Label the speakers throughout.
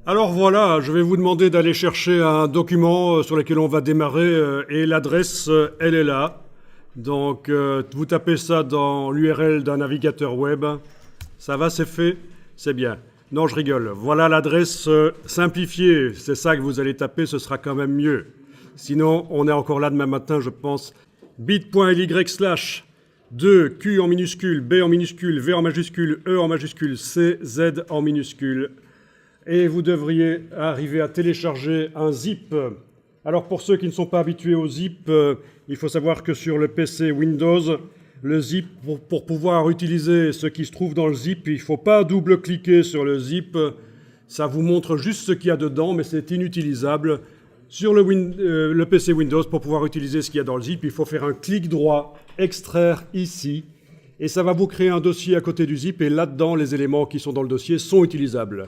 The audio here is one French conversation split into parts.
Speaker 1: Alors voilà, je vais vous demander d'aller chercher un document sur lequel on va démarrer et l'adresse, elle est là. Donc vous tapez ça dans l'URL d'un navigateur web. Ça va, c'est fait? C'est bien. Non, je rigole. Voilà l'adresse simplifiée. C'est ça que vous allez taper, ce sera quand même mieux. Sinon, on est encore là demain matin, je pense. bit.ly/2 Q en minuscule, B en minuscule, V en majuscule, E en majuscule, C, Z en minuscule. Et vous devriez arriver à télécharger un zip. Alors pour ceux qui ne sont pas habitués au zip, il faut savoir que sur le PC Windows, le zip, pour pouvoir utiliser ce qui se trouve dans le zip, il ne faut pas double-cliquer sur le zip. Ça vous montre juste ce qu'il y a dedans, mais c'est inutilisable. Sur le PC Windows, pour pouvoir utiliser ce qu'il y a dans le zip, il faut faire un clic droit, extraire ici, et ça va vous créer un dossier à côté du zip, et là-dedans, les éléments qui sont dans le dossier sont utilisables.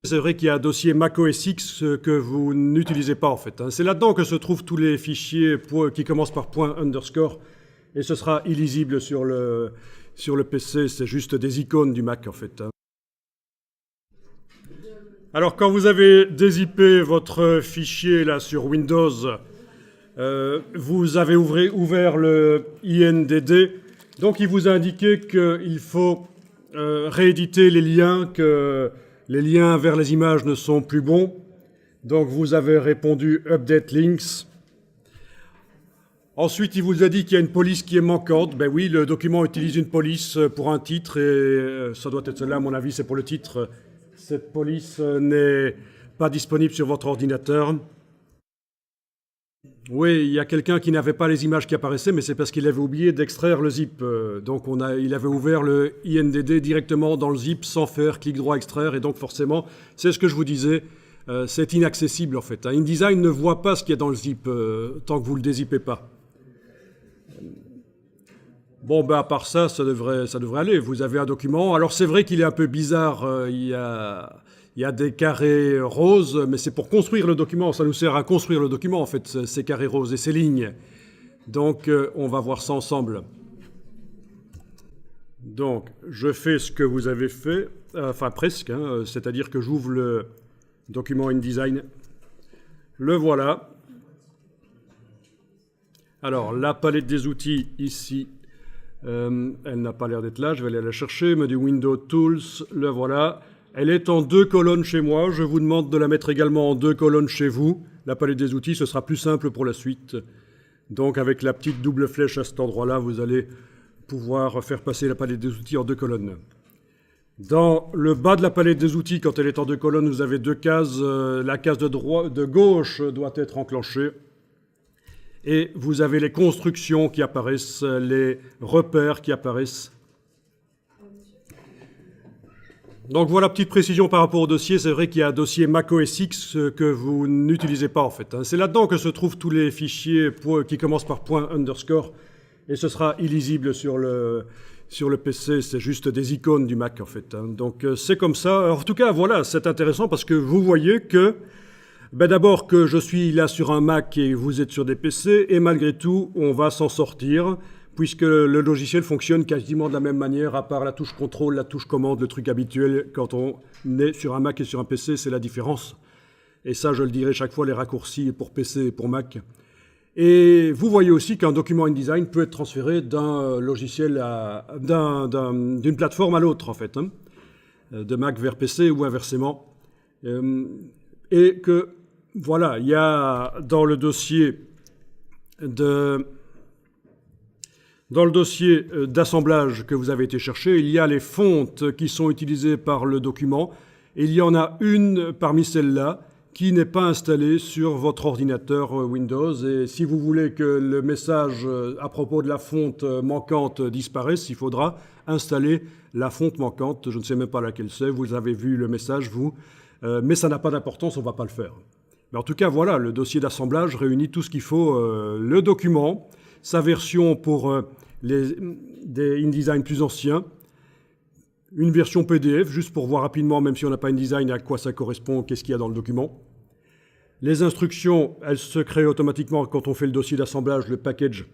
Speaker 1: C'est vrai qu'il y a un dossier macOS X que vous n'utilisez pas en fait. C'est là-dedans que se trouvent tous les fichiers qui commencent par ._, et ce sera illisible sur le PC, c'est juste des icônes du Mac en fait. Alors quand vous avez dézippé votre fichier là sur Windows, vous avez ouvert le INDD, donc il vous a indiqué qu'il faut rééditer les liens, que les liens vers les images ne sont plus bons. Donc vous avez répondu Update Links. Ensuite, il vous a dit qu'il y a une police qui est manquante. Ben oui, le document utilise une police pour un titre et ça doit être celle-là, à mon avis, c'est pour le titre. Cette police n'est pas disponible sur votre ordinateur. Oui, il y a quelqu'un qui n'avait pas les images qui apparaissaient, mais c'est parce qu'il avait oublié d'extraire le zip. Donc il avait ouvert le INDD directement dans le zip sans faire clic droit extraire, et donc forcément, c'est ce que je vous disais, c'est inaccessible en fait. InDesign ne voit pas ce qu'il y a dans le zip tant que vous ne le dézippez pas. Bon, ben à part ça, ça devrait aller. Vous avez un document. Alors c'est vrai qu'il est un peu bizarre. Il y a des carrés roses, mais c'est pour construire le document. Ça nous sert à construire le document, en fait, ces carrés roses et ces lignes. Donc, on va voir ça ensemble. Donc, je fais ce que vous avez fait, enfin presque, c'est-à-dire que j'ouvre le document InDesign. Le voilà. Alors, la palette des outils, ici, elle n'a pas l'air d'être là. Je vais aller la chercher. Me dit Window Tools, le voilà. Elle est en 2 colonnes chez moi. Je vous demande de la mettre également en 2 colonnes chez vous. La palette des outils, ce sera plus simple pour la suite. Donc avec la petite double flèche à cet endroit-là, vous allez pouvoir faire passer la palette des outils en 2 colonnes. Dans le bas de la palette des outils, quand elle est en 2 colonnes, vous avez 2 cases. La case de gauche doit être enclenchée. Et vous avez les constructions qui apparaissent, les repères qui apparaissent. Donc voilà, petite précision par rapport au dossier. C'est vrai qu'il y a un dossier macOS X que vous n'utilisez pas en fait. C'est là-dedans que se trouvent tous les fichiers qui commencent par ._, et ce sera illisible sur le PC. C'est juste des icônes du Mac en fait. Donc c'est comme ça. Alors, en tout cas, voilà, c'est intéressant parce que vous voyez que, d'abord que je suis là sur un Mac et vous êtes sur des PC, et malgré tout, on va s'en sortir, puisque le logiciel fonctionne quasiment de la même manière, à part la touche contrôle, la touche commande, le truc habituel. Quand on est sur un Mac et sur un PC, c'est la différence. Et ça, je le dirai chaque fois, les raccourcis pour PC et pour Mac. Et vous voyez aussi qu'un document InDesign peut être transféré d'un logiciel d'une plateforme à l'autre, en fait, de Mac vers PC ou inversement. Et que, voilà, il y a dans le dossier d'assemblage que vous avez été chercher, il y a les fontes qui sont utilisées par le document. Et il y en a une parmi celles-là qui n'est pas installée sur votre ordinateur Windows. Et si vous voulez que le message à propos de la fonte manquante disparaisse, il faudra installer la fonte manquante. Je ne sais même pas laquelle c'est. Vous avez vu le message, vous. Mais ça n'a pas d'importance, on ne va pas le faire. Mais en tout cas, voilà, le dossier d'assemblage réunit tout ce qu'il faut. Le document, sa version pour des InDesign plus anciens, une version PDF, juste pour voir rapidement, même si on n'a pas InDesign, à quoi ça correspond, qu'est-ce qu'il y a dans le document. Les instructions, elles se créent automatiquement quand on fait le dossier d'assemblage, le package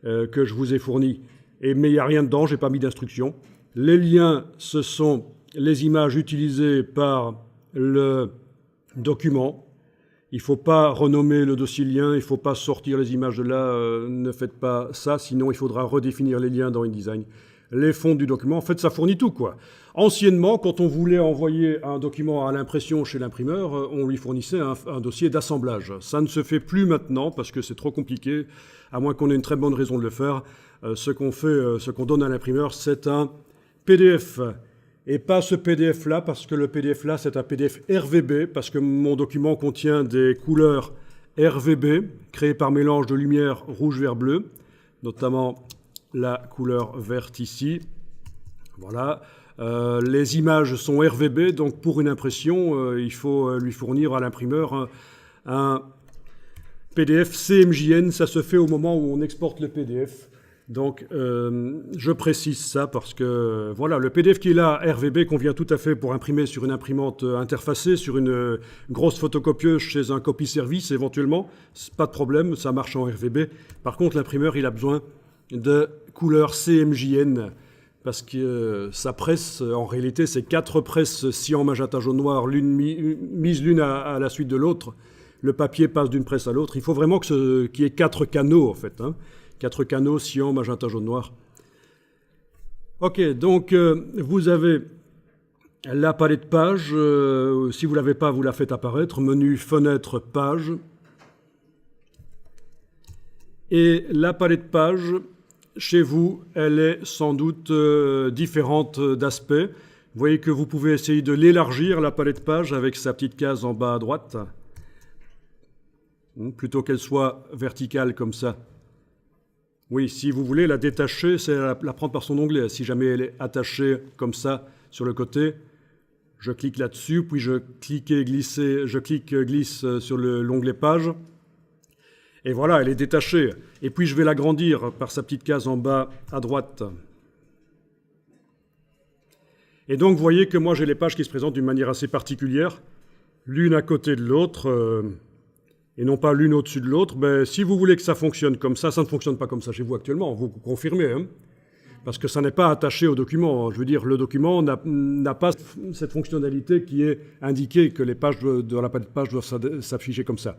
Speaker 1: que je vous ai fourni. Mais il n'y a rien dedans, je n'ai pas mis d'instructions. Les liens, ce sont les images utilisées par le document. Il ne faut pas renommer le dossier lien, il ne faut pas sortir les images de là, ne faites pas ça, sinon il faudra redéfinir les liens dans InDesign. Les fonds du document, en fait, ça fournit tout, quoi. Anciennement, quand on voulait envoyer un document à l'impression chez l'imprimeur, on lui fournissait un dossier d'assemblage. Ça ne se fait plus maintenant parce que c'est trop compliqué, à moins qu'on ait une très bonne raison de le faire. Ce qu'on donne à l'imprimeur, c'est un PDF. Et pas ce PDF-là, parce que le PDF-là, c'est un PDF RVB, parce que mon document contient des couleurs RVB, créées par mélange de lumière rouge, vert, bleu, notamment la couleur verte ici. Voilà. Les images sont RVB, donc pour une impression, il faut lui fournir à l'imprimeur un PDF CMJN. Ça se fait au moment où on exporte le PDF. Donc, je précise ça parce que, voilà, le PDF qui est là, RVB, convient tout à fait pour imprimer sur une imprimante interfacée, sur une grosse photocopieuse chez un copy-service éventuellement. C'est pas de problème, ça marche en RVB. Par contre, l'imprimeur, il a besoin de couleur CMJN parce que sa presse, en réalité, c'est 4 presses cyan, magenta, jaune, noir, mises l'une à la suite de l'autre. Le papier passe d'une presse à l'autre. Il faut vraiment qu'il y ait 4 canaux, en fait, hein. 4 canaux, cyan, magenta, jaune, noir. Ok, donc vous avez la palette page. Si vous ne l'avez pas, vous la faites apparaître. Menu, fenêtre, page. Et la palette page, chez vous, elle est sans doute différente d'aspect. Vous voyez que vous pouvez essayer de l'élargir, la palette page, avec sa petite case en bas à droite. Plutôt qu'elle soit verticale comme ça. Oui, si vous voulez la détacher, c'est la prendre par son onglet. Si jamais elle est attachée comme ça sur le côté, je clique là-dessus, puis je glisse sur l'onglet page. Et voilà, elle est détachée. Et puis je vais l'agrandir par sa petite case en bas à droite. Et donc vous voyez que moi j'ai les pages qui se présentent d'une manière assez particulière, l'une à côté de l'autre. Et non pas l'une au-dessus de l'autre, ben, si vous voulez que ça fonctionne comme ça ne fonctionne pas comme ça chez vous actuellement, vous confirmez, hein, parce que ça n'est pas attaché au document. Je veux dire, le document n'a pas cette fonctionnalité qui est indiquée que les pages de la palette page doivent s'afficher comme ça.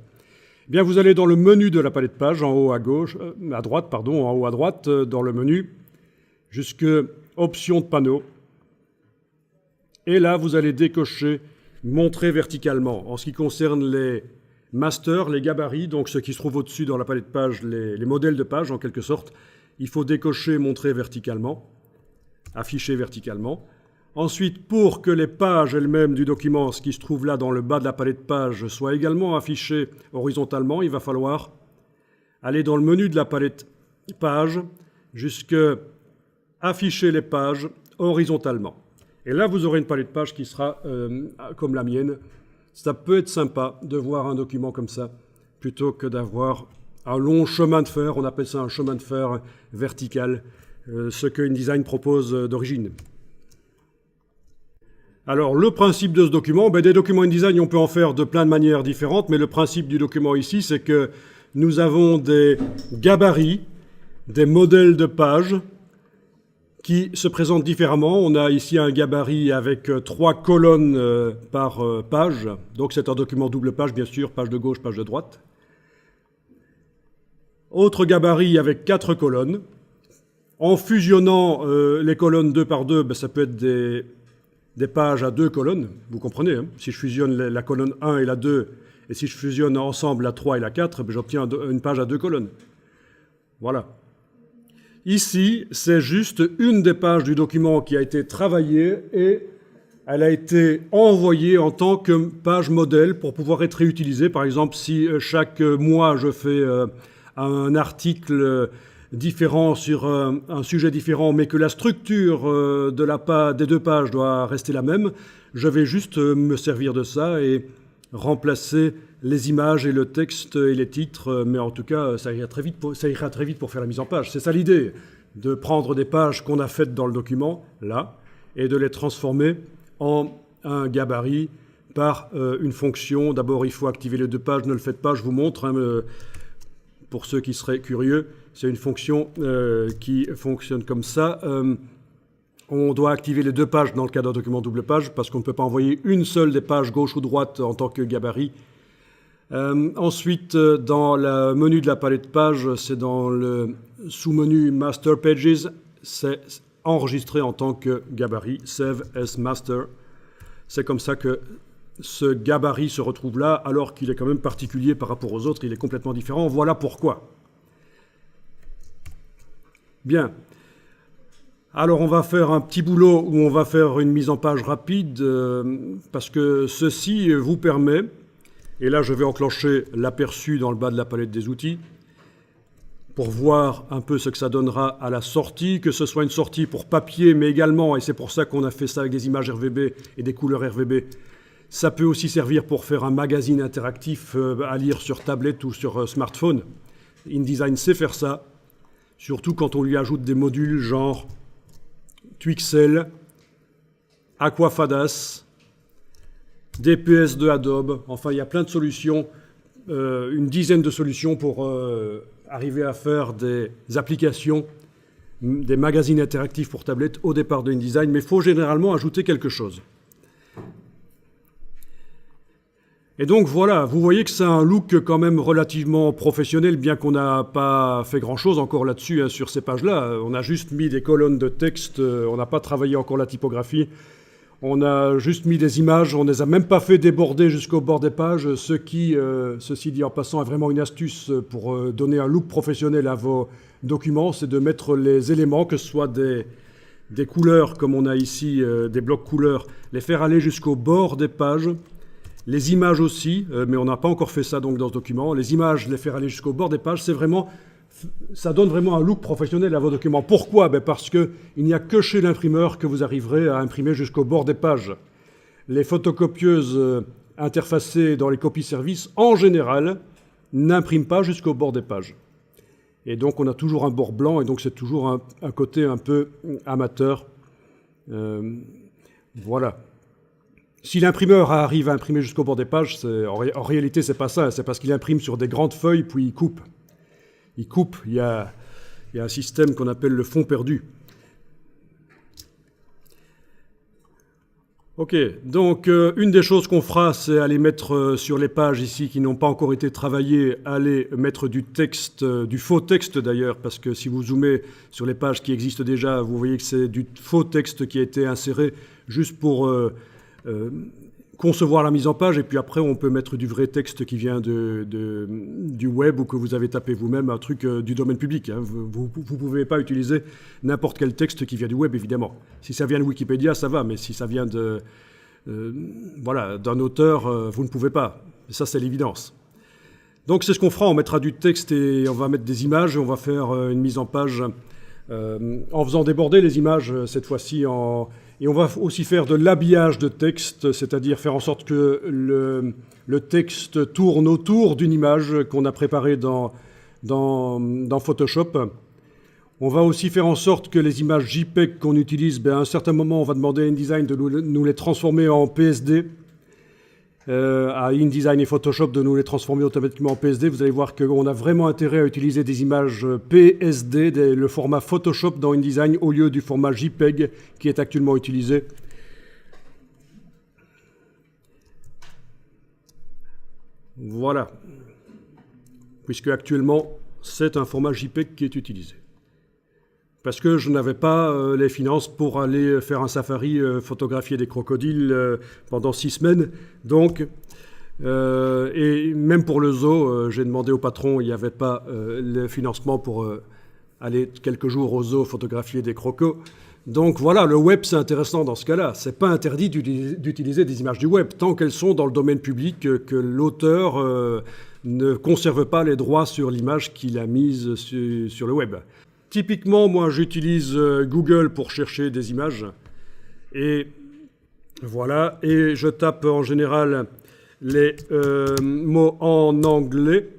Speaker 1: Eh bien, vous allez dans le menu de la palette page, en haut à gauche, en haut à droite, dans le menu, jusque options de panneau. Et là, vous allez décocher montrer verticalement. En ce qui concerne les master, les gabarits, donc ce qui se trouve au-dessus dans la palette page, les modèles de page en quelque sorte, il faut décocher montrer verticalement, afficher verticalement. Ensuite, pour que les pages elles-mêmes du document, ce qui se trouve là dans le bas de la palette page, soient également affichées horizontalement, il va falloir aller dans le menu de la palette page jusque afficher les pages horizontalement. Et là, vous aurez une palette page qui sera comme la mienne. Ça peut être sympa de voir un document comme ça, plutôt que d'avoir un long chemin de fer, on appelle ça un chemin de fer vertical, ce que InDesign propose d'origine. Alors, le principe de ce document, des documents InDesign, on peut en faire de plein de manières différentes, mais le principe du document ici, c'est que nous avons des gabarits, des modèles de pages, qui se présentent différemment. On a ici un gabarit avec 3 colonnes par page. Donc c'est un document double page, bien sûr, page de gauche, page de droite. Autre gabarit avec 4 colonnes. En fusionnant les colonnes 2 par 2, ça peut être des pages à 2 colonnes. Vous comprenez, hein, si je fusionne la colonne 1 et la 2, et si je fusionne ensemble la 3 et la 4, j'obtiens une page à 2 colonnes. Voilà. Ici, c'est juste une des pages du document qui a été travaillée et elle a été envoyée en tant que page modèle pour pouvoir être réutilisée. Par exemple, si chaque mois je fais un article différent sur un sujet différent, mais que la structure des 2 pages doit rester la même, je vais juste me servir de ça et remplacer les images et le texte et les titres, mais en tout cas, ça ira très vite pour faire la mise en page. C'est ça l'idée, de prendre des pages qu'on a faites dans le document, là, et de les transformer en un gabarit par une fonction. D'abord, il faut activer les 2 pages, ne le faites pas, je vous montre, hein, pour ceux qui seraient curieux, c'est une fonction qui fonctionne comme ça. on doit activer les 2 pages dans le cas d'un document double page, parce qu'on ne peut pas envoyer une seule des pages gauche ou droite en tant que gabarit. Ensuite, dans le menu de la palette de pages, c'est dans le sous-menu Master Pages, c'est enregistré en tant que gabarit, Save as Master. C'est comme ça que ce gabarit se retrouve là, alors qu'il est quand même particulier par rapport aux autres, il est complètement différent. Voilà pourquoi. Bien. Alors on va faire un petit boulot où on va faire une mise en page rapide, parce que ceci vous permet, et là je vais enclencher l'aperçu dans le bas de la palette des outils, pour voir un peu ce que ça donnera à la sortie, que ce soit une sortie pour papier, mais également, et c'est pour ça qu'on a fait ça avec des images RVB et des couleurs RVB, ça peut aussi servir pour faire un magazine interactif à lire sur tablette ou sur smartphone. InDesign sait faire ça, surtout quand on lui ajoute des modules genre Twixel, Aquafadas, DPS de Adobe, enfin il y a plein de solutions, une dizaine de solutions pour arriver à faire des applications, des magazines interactifs pour tablette au départ de InDesign, mais il faut généralement ajouter quelque chose. Et donc voilà, vous voyez que c'est un look quand même relativement professionnel, bien qu'on n'a pas fait grand-chose encore là-dessus, hein, sur ces pages-là. On a juste mis des colonnes de texte, on n'a pas travaillé encore la typographie. On a juste mis des images, on ne les a même pas fait déborder jusqu'au bord des pages, ce qui, ceci dit en passant, est vraiment une astuce pour donner un look professionnel à vos documents, c'est de mettre les éléments, que ce soit des couleurs, comme on a ici, des blocs couleurs, les faire aller jusqu'au bord des pages, les images aussi, mais on n'a pas encore fait ça donc dans ce document, les images, les faire aller jusqu'au bord des pages, c'est vraiment... Ça donne vraiment un look professionnel à vos documents. Pourquoi ? Parce qu'il n'y a que chez l'imprimeur que vous arriverez à imprimer jusqu'au bord des pages. Les photocopieuses interfacées dans les copies services, en général, n'impriment pas jusqu'au bord des pages. Et donc on a toujours un bord blanc, et donc c'est toujours un côté un peu amateur. Voilà. Si l'imprimeur arrive à imprimer jusqu'au bord des pages, en réalité c'est pas ça, c'est parce qu'il imprime sur des grandes feuilles, puis il coupe. Il y a un système qu'on appelle le fond perdu. Ok, donc une des choses qu'on fera, c'est aller mettre sur les pages ici qui n'ont pas encore été travaillées, aller mettre du texte, du faux texte d'ailleurs, parce que si vous zoomez sur les pages qui existent déjà, vous voyez que c'est du faux texte qui a été inséré juste pour concevoir la mise en page, et puis après on peut mettre du vrai texte qui vient du web ou que vous avez tapé vous-même, un truc du domaine public. Hein. Vous ne pouvez pas utiliser n'importe quel texte qui vient du web, évidemment. Si ça vient de Wikipédia, ça va, mais si ça vient d'un auteur, vous ne pouvez pas. Et ça, c'est l'évidence. Donc c'est ce qu'on fera, on mettra du texte et on va mettre des images, et on va faire une mise en page en faisant déborder les images, cette fois-ci Et on va aussi faire de l'habillage de texte, c'est-à-dire faire en sorte que le texte tourne autour d'une image qu'on a préparée dans Photoshop. On va aussi faire en sorte que les images JPEG qu'on utilise, à un certain moment, on va demander à InDesign de nous les transformer en PSD. À InDesign et Photoshop de nous les transformer automatiquement en PSD. Vous allez voir qu'on a vraiment intérêt à utiliser des images PSD, le format Photoshop dans InDesign, au lieu du format JPEG qui est actuellement utilisé. Voilà. Puisque actuellement, c'est un format JPEG qui est utilisé. Parce que je n'avais pas les finances pour aller faire un safari, photographier des crocodiles pendant 6 semaines. Donc, et même pour le zoo, j'ai demandé au patron, il n'y avait pas le financement pour aller quelques jours au zoo photographier des crocos. Donc voilà, le web c'est intéressant dans ce cas-là. C'est pas interdit d'utiliser des images du web, tant qu'elles sont dans le domaine public, que l'auteur ne conserve pas les droits sur l'image qu'il a mise sur le web. Typiquement, moi, j'utilise Google pour chercher des images. Et voilà. Et je tape en général les mots en anglais,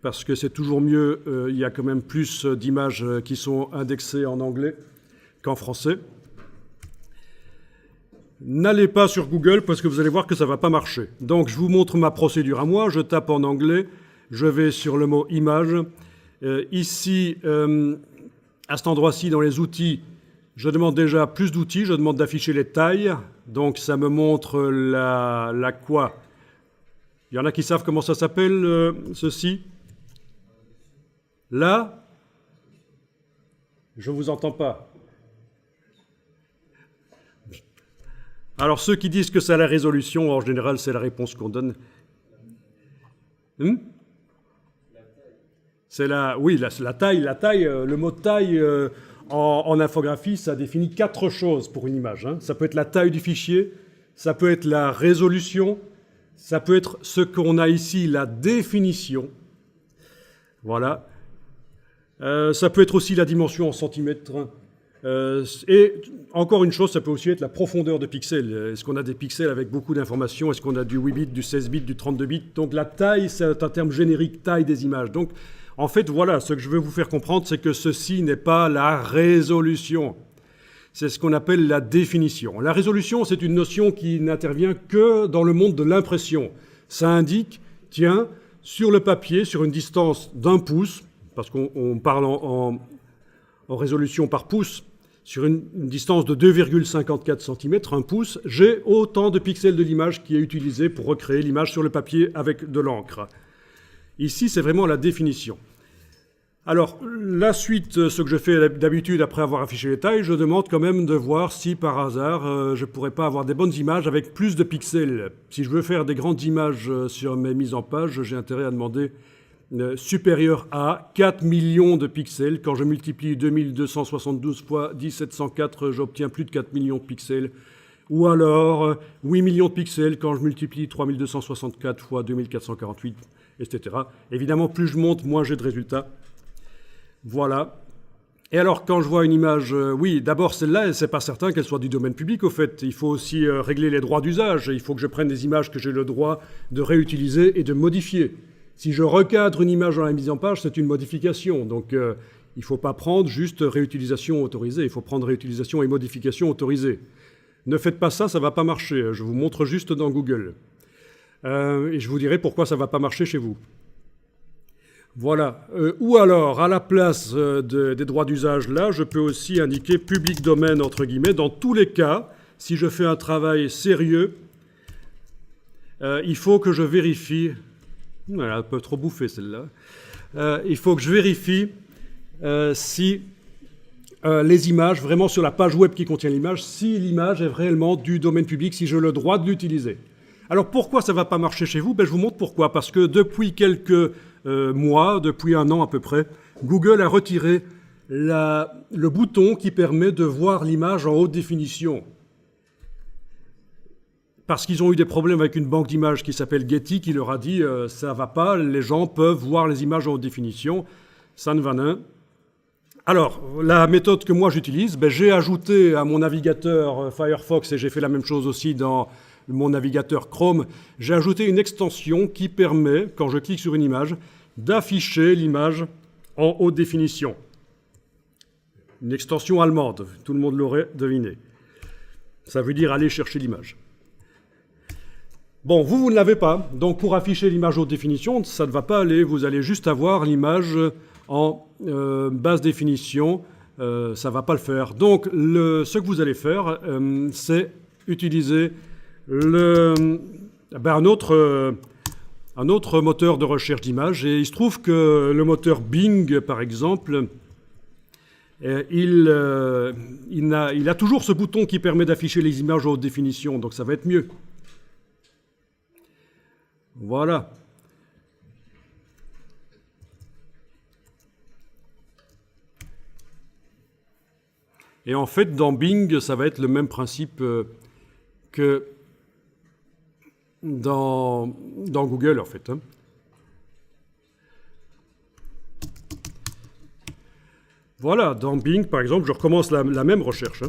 Speaker 1: parce que c'est toujours mieux. Il y a quand même plus d'images qui sont indexées en anglais qu'en français. N'allez pas sur Google, parce que vous allez voir que ça ne va pas marcher. Donc, je vous montre ma procédure à moi. Je tape en anglais. Je vais sur le mot image. Ici... à cet endroit-ci, dans les outils, Je demande déjà plus d'outils, je demande d'afficher les tailles. Donc ça me montre la quoi. Il y en a qui savent comment ça s'appelle, ceci. Là, je ne vous entends pas. Alors ceux qui disent que c'est la résolution, en général, c'est la réponse qu'on donne. C'est oui, la taille. Le mot taille en infographie, ça définit 4 choses pour une image. Hein. Ça peut être la taille du fichier, ça peut être la résolution, ça peut être ce qu'on a ici, la définition. Voilà. Ça peut être aussi la dimension en centimètres. Et encore une chose, ça peut aussi être la profondeur de pixels. Est-ce qu'on a des pixels avec beaucoup d'informations? Est-ce qu'on a du 8 bits, du 16 bits, du 32 bits? Donc la taille, c'est un terme générique, taille des images. Donc en fait, voilà, ce que je veux vous faire comprendre, c'est que ceci n'est pas la résolution. C'est ce qu'on appelle la définition. La résolution, c'est une notion qui n'intervient que dans le monde de l'impression. Ça indique, tiens, sur le papier, sur une distance d'1 pouce, parce qu'on parle en résolution par pouce, sur une distance de 2,54 cm, 1 pouce, j'ai autant de pixels de l'image qui est utilisé pour recréer l'image sur le papier avec de l'encre. Ici, c'est vraiment la définition. Alors, la suite, ce que je fais d'habitude après avoir affiché les tailles, je demande quand même de voir si par hasard je ne pourrais pas avoir des bonnes images avec plus de pixels. Si je veux faire des grandes images sur mes mises en page, j'ai intérêt à demander supérieur à 4 millions de pixels. Quand je multiplie 2272 fois 1704, j'obtiens plus de 4 millions de pixels. Ou alors 8 millions de pixels quand je multiplie 3264 fois 2448, etc. Évidemment, plus je monte, moins j'ai de résultats. Voilà. Et alors, quand je vois une image, oui, d'abord celle-là, c'est pas certain qu'elle soit du domaine public, au fait. Il faut aussi régler les droits d'usage. Il faut que je prenne des images que j'ai le droit de réutiliser et de modifier. Si je recadre une image dans la mise en page, c'est une modification. Donc, il ne faut pas prendre juste réutilisation autorisée. Il faut prendre réutilisation et modification autorisée. Ne faites pas ça, ça ne va pas marcher. Je vous montre juste dans Google. Et je vous dirai pourquoi ça ne va pas marcher chez vous. Voilà. Ou alors, à la place des droits d'usage, là, je peux aussi indiquer public domaine, entre guillemets. Dans tous les cas, si je fais un travail sérieux, il faut que je vérifie... Elle a un peu trop bouffé, celle-là. Il faut que je vérifie si les images, vraiment sur la page web qui contient l'image, si l'image est réellement du domaine public, si j'ai le droit de l'utiliser. Alors, pourquoi ça ne va pas marcher chez vous? Je vous montre pourquoi. Parce que depuis quelques... mois, depuis 1 an à peu près, Google a retiré le bouton qui permet de voir l'image en haute définition. Parce qu'ils ont eu des problèmes avec une banque d'images qui s'appelle Getty, qui leur a dit ça va pas, les gens peuvent voir les images en haute définition, ça ne va rien. Alors, la méthode que moi j'utilise, j'ai ajouté à mon navigateur Firefox, et j'ai fait la même chose aussi dans mon navigateur Chrome, j'ai ajouté une extension qui permet, quand je clique sur une image, d'afficher l'image en haute définition. Une extension allemande, tout le monde l'aurait deviné. Ça veut dire aller chercher l'image. Bon, vous ne l'avez pas, donc pour afficher l'image haute définition, ça ne va pas aller, vous allez juste avoir l'image en basse définition, ça ne va pas le faire. Donc, ce que vous allez faire, c'est utiliser un autre moteur de recherche d'images, et il se trouve que le moteur Bing, par exemple, il a toujours ce bouton qui permet d'afficher les images en haute définition, donc ça va être mieux. Voilà. Et en fait, dans Bing, ça va être le même principe que dans Google, en fait. Voilà, dans Bing, par exemple, je recommence la même recherche.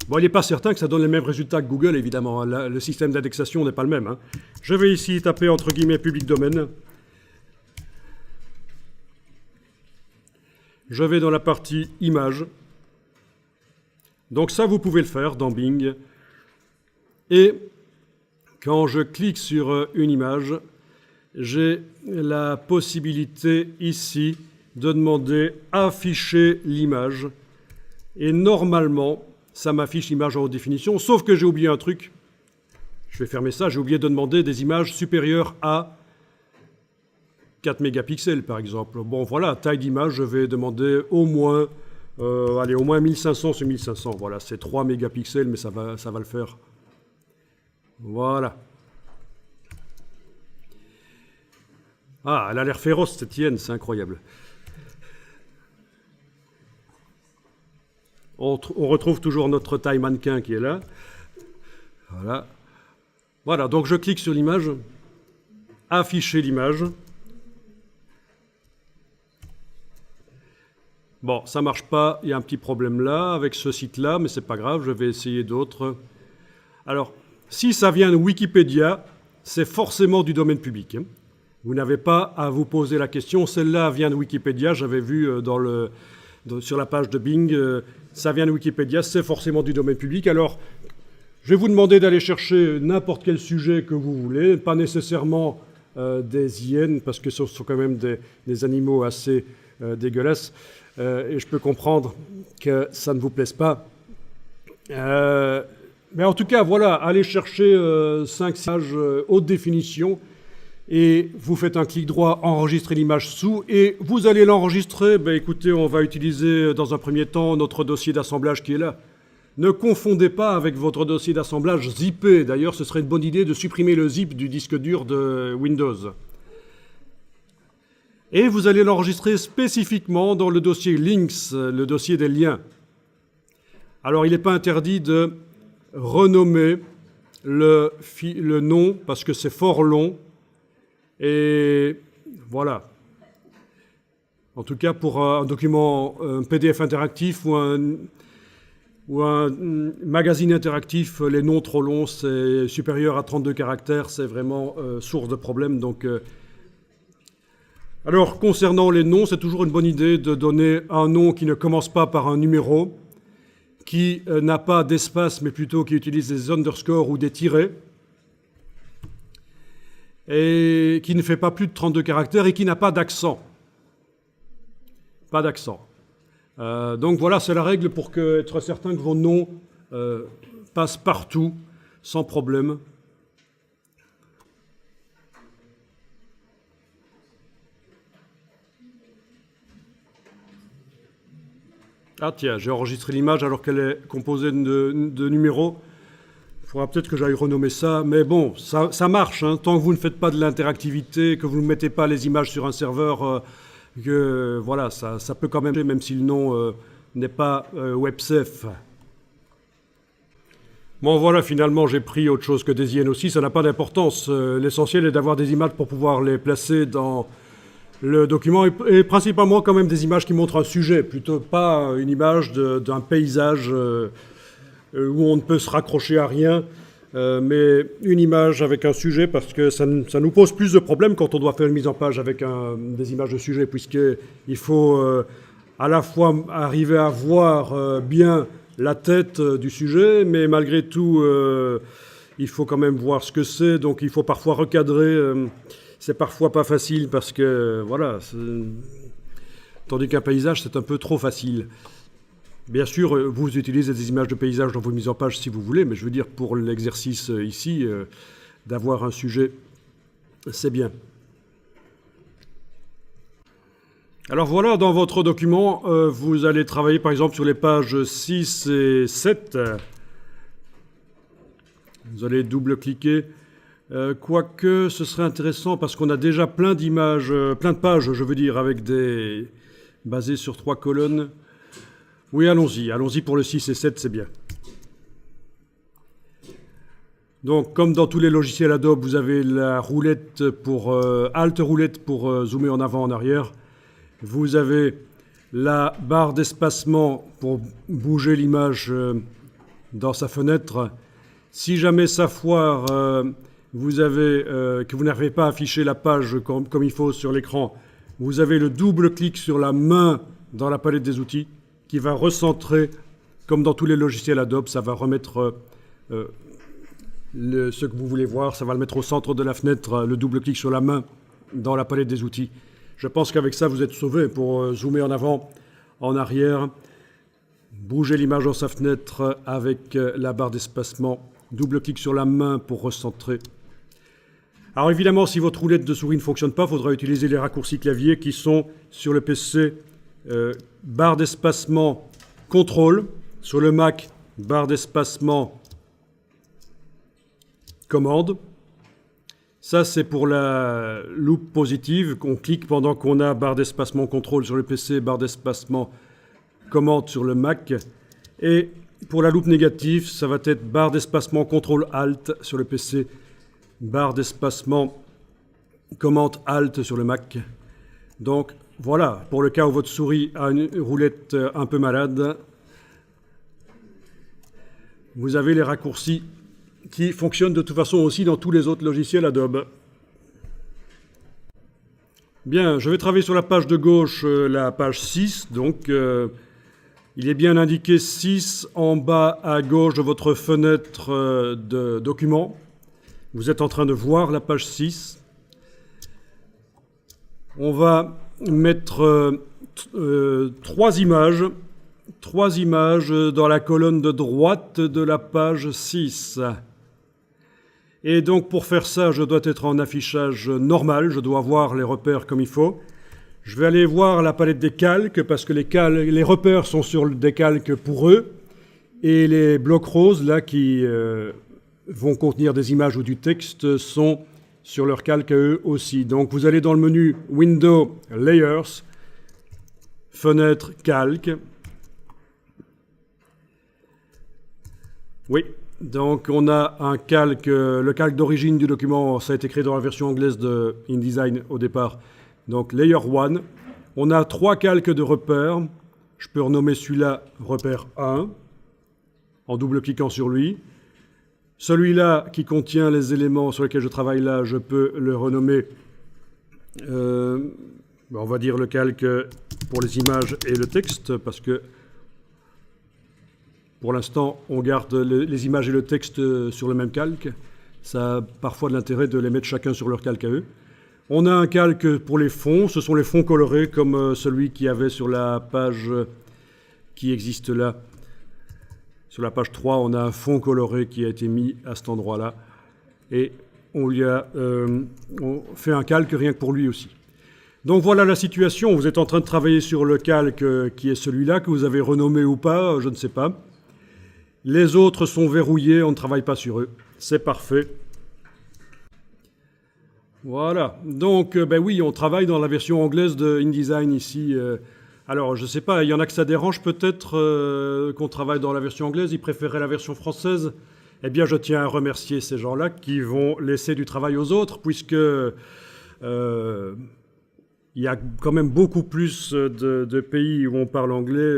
Speaker 1: Bon, il n'est pas certain que ça donne les mêmes résultats que Google, évidemment. Le système d'indexation n'est pas le même. Je vais ici taper, entre guillemets, public domaine. Je vais dans la partie images. Donc ça, vous pouvez le faire dans Bing. Et quand je clique sur une image, j'ai la possibilité ici de demander afficher l'image. Et normalement, ça m'affiche l'image en haute définition, sauf que j'ai oublié un truc. Je vais fermer ça, j'ai oublié de demander des images supérieures à 4 mégapixels, par exemple. Bon, voilà, taille d'image, je vais demander au moins 1500 sur 1500. Voilà, c'est 3 mégapixels, mais ça va le faire. Voilà. Ah, elle a l'air féroce, cette hyène, c'est incroyable. On retrouve toujours notre taille mannequin qui est là. Voilà. Voilà, donc je clique sur l'image, afficher l'image. Bon, ça marche pas, il y a un petit problème là, avec ce site-là, mais c'est pas grave, je vais essayer d'autres. Alors, si ça vient de Wikipédia, c'est forcément du domaine public, hein. Vous n'avez pas à vous poser la question, celle-là vient de Wikipédia, j'avais vu sur la page de Bing, ça vient de Wikipédia, c'est forcément du domaine public. Alors, je vais vous demander d'aller chercher n'importe quel sujet que vous voulez, pas nécessairement des hyènes, parce que ce sont quand même des animaux assez dégueulasses, et je peux comprendre que ça ne vous plaise pas. Mais en tout cas, voilà, allez chercher 5 images haute définition, et vous faites un clic droit, enregistrer l'image sous, et vous allez l'enregistrer. Ben, écoutez, on va utiliser dans un premier temps notre dossier d'assemblage qui est là. Ne confondez pas avec votre dossier d'assemblage zippé. D'ailleurs, ce serait une bonne idée de supprimer le zip du disque dur de Windows. Et vous allez l'enregistrer spécifiquement dans le dossier Links, le dossier des liens. Alors, il n'est pas interdit de renommer le nom, parce que c'est fort long. Et voilà. En tout cas, pour un document, un PDF interactif ou un magazine interactif, les noms trop longs, c'est supérieur à 32 caractères, c'est vraiment source de problème. Donc, alors, concernant les noms, c'est toujours une bonne idée de donner un nom qui ne commence pas par un numéro, qui n'a pas d'espace, mais plutôt qui utilise des underscores ou des tirets, et qui ne fait pas plus de 32 caractères et qui n'a pas d'accent. Pas d'accent. Donc voilà, c'est la règle pour être certain que vos noms passent partout, sans problème. Ah tiens, j'ai enregistré l'image alors qu'elle est composée de numéros. Il faudra peut-être que j'aille renommer ça, mais bon, ça marche, hein, tant que vous ne faites pas de l'interactivité, que vous ne mettez pas les images sur un serveur, que voilà, ça peut quand même si le nom n'est pas WebSafe. Bon voilà, finalement j'ai pris autre chose que des hyènes aussi, ça n'a pas d'importance. L'essentiel est d'avoir des images pour pouvoir les placer dans le document, et principalement quand même des images qui montrent un sujet, plutôt pas une image d'un paysage où on ne peut se raccrocher à rien, mais une image avec un sujet, parce que ça nous pose plus de problèmes quand on doit faire une mise en page avec des images de sujet, puisqu'il faut à la fois arriver à voir bien la tête du sujet, mais malgré tout, il faut quand même voir ce que c'est, donc il faut parfois recadrer. C'est parfois pas facile parce que, voilà, tandis qu'un paysage, c'est un peu trop facile. Bien sûr, vous utilisez des images de paysage dans vos mises en page si vous voulez, mais je veux dire, pour l'exercice ici, d'avoir un sujet, c'est bien. Alors voilà, dans votre document, vous allez travailler par exemple sur les pages 6 et 7. Vous allez double-cliquer. Quoique, ce serait intéressant parce qu'on a déjà plein d'images, plein de pages, je veux dire, avec basées sur 3 colonnes. Oui, allons-y pour le 6 et 7, c'est bien. Donc, comme dans tous les logiciels Adobe, vous avez la roulette Alt roulette pour zoomer en avant, en arrière. Vous avez la barre d'espacement pour bouger l'image dans sa fenêtre. Si jamais ça foire, que vous n'arrivez pas à afficher la page comme il faut sur l'écran, vous avez le double-clic sur la main dans la palette des outils qui va recentrer, comme dans tous les logiciels Adobe, ça va remettre ce que vous voulez voir, ça va le mettre au centre de la fenêtre, le double-clic sur la main dans la palette des outils. Je pense qu'avec ça, vous êtes sauvé pour zoomer en avant, en arrière. Bougez l'image dans sa fenêtre avec la barre d'espacement. Double-clic sur la main pour recentrer. Alors évidemment, si votre roulette de souris ne fonctionne pas, il faudra utiliser les raccourcis clavier qui sont sur le PC, barre d'espacement contrôle, sur le Mac, barre d'espacement commande. Ça, c'est pour la loupe positive qu'on clique pendant qu'on a barre d'espacement contrôle sur le PC, barre d'espacement commande sur le Mac. Et pour la loupe négative, ça va être barre d'espacement contrôle alt sur le PC, barre d'espacement commande alt sur le Mac. Donc voilà, pour le cas où votre souris a une roulette un peu malade, vous avez les raccourcis qui fonctionnent de toute façon aussi dans tous les autres logiciels Adobe. Bien, je vais travailler sur la page de gauche, la page 6. Donc, il est bien indiqué 6 en bas à gauche de votre fenêtre de document. Vous êtes en train de voir la page 6. On va mettre 3 images. 3 images dans la colonne de droite de la page 6. Et donc pour faire ça, je dois être en affichage normal, je dois voir les repères comme il faut. Je vais aller voir la palette des calques, parce que les repères sont sur des calques pour eux, et les blocs roses, là, qui vont contenir des images ou du texte, sont sur leurs calques à eux aussi. Donc vous allez dans le menu Window, Layers, Fenêtre, Calque. Oui, donc on a un calque, le calque d'origine du document, ça a été créé dans la version anglaise de InDesign au départ. Donc Layer 1, on a 3 calques de repères. Je peux renommer celui-là repère 1, en double-cliquant sur lui. Celui-là qui contient les éléments sur lesquels je travaille là, je peux le renommer, on va dire le calque pour les images et le texte, parce que pour l'instant, on garde les images et le texte sur le même calque. Ça a parfois de l'intérêt de les mettre chacun sur leur calque à eux. On a un calque pour les fonds. Ce sont les fonds colorés comme celui qui avait sur la page qui existe là. Sur la page 3, on a un fond coloré qui a été mis à cet endroit-là. Et on fait un calque rien que pour lui aussi. Donc voilà la situation. Vous êtes en train de travailler sur le calque qui est celui-là, que vous avez renommé ou pas, je ne sais pas. Les autres sont verrouillés, on ne travaille pas sur eux. C'est parfait. Voilà. Donc, ben oui, on travaille dans la version anglaise de InDesign ici. Alors, je ne sais pas, il y en a que ça dérange peut-être qu'on travaille dans la version anglaise. Ils préféraient la version française. Eh bien, je tiens à remercier ces gens-là qui vont laisser du travail aux autres, puisque il y a quand même beaucoup plus de pays où on parle anglais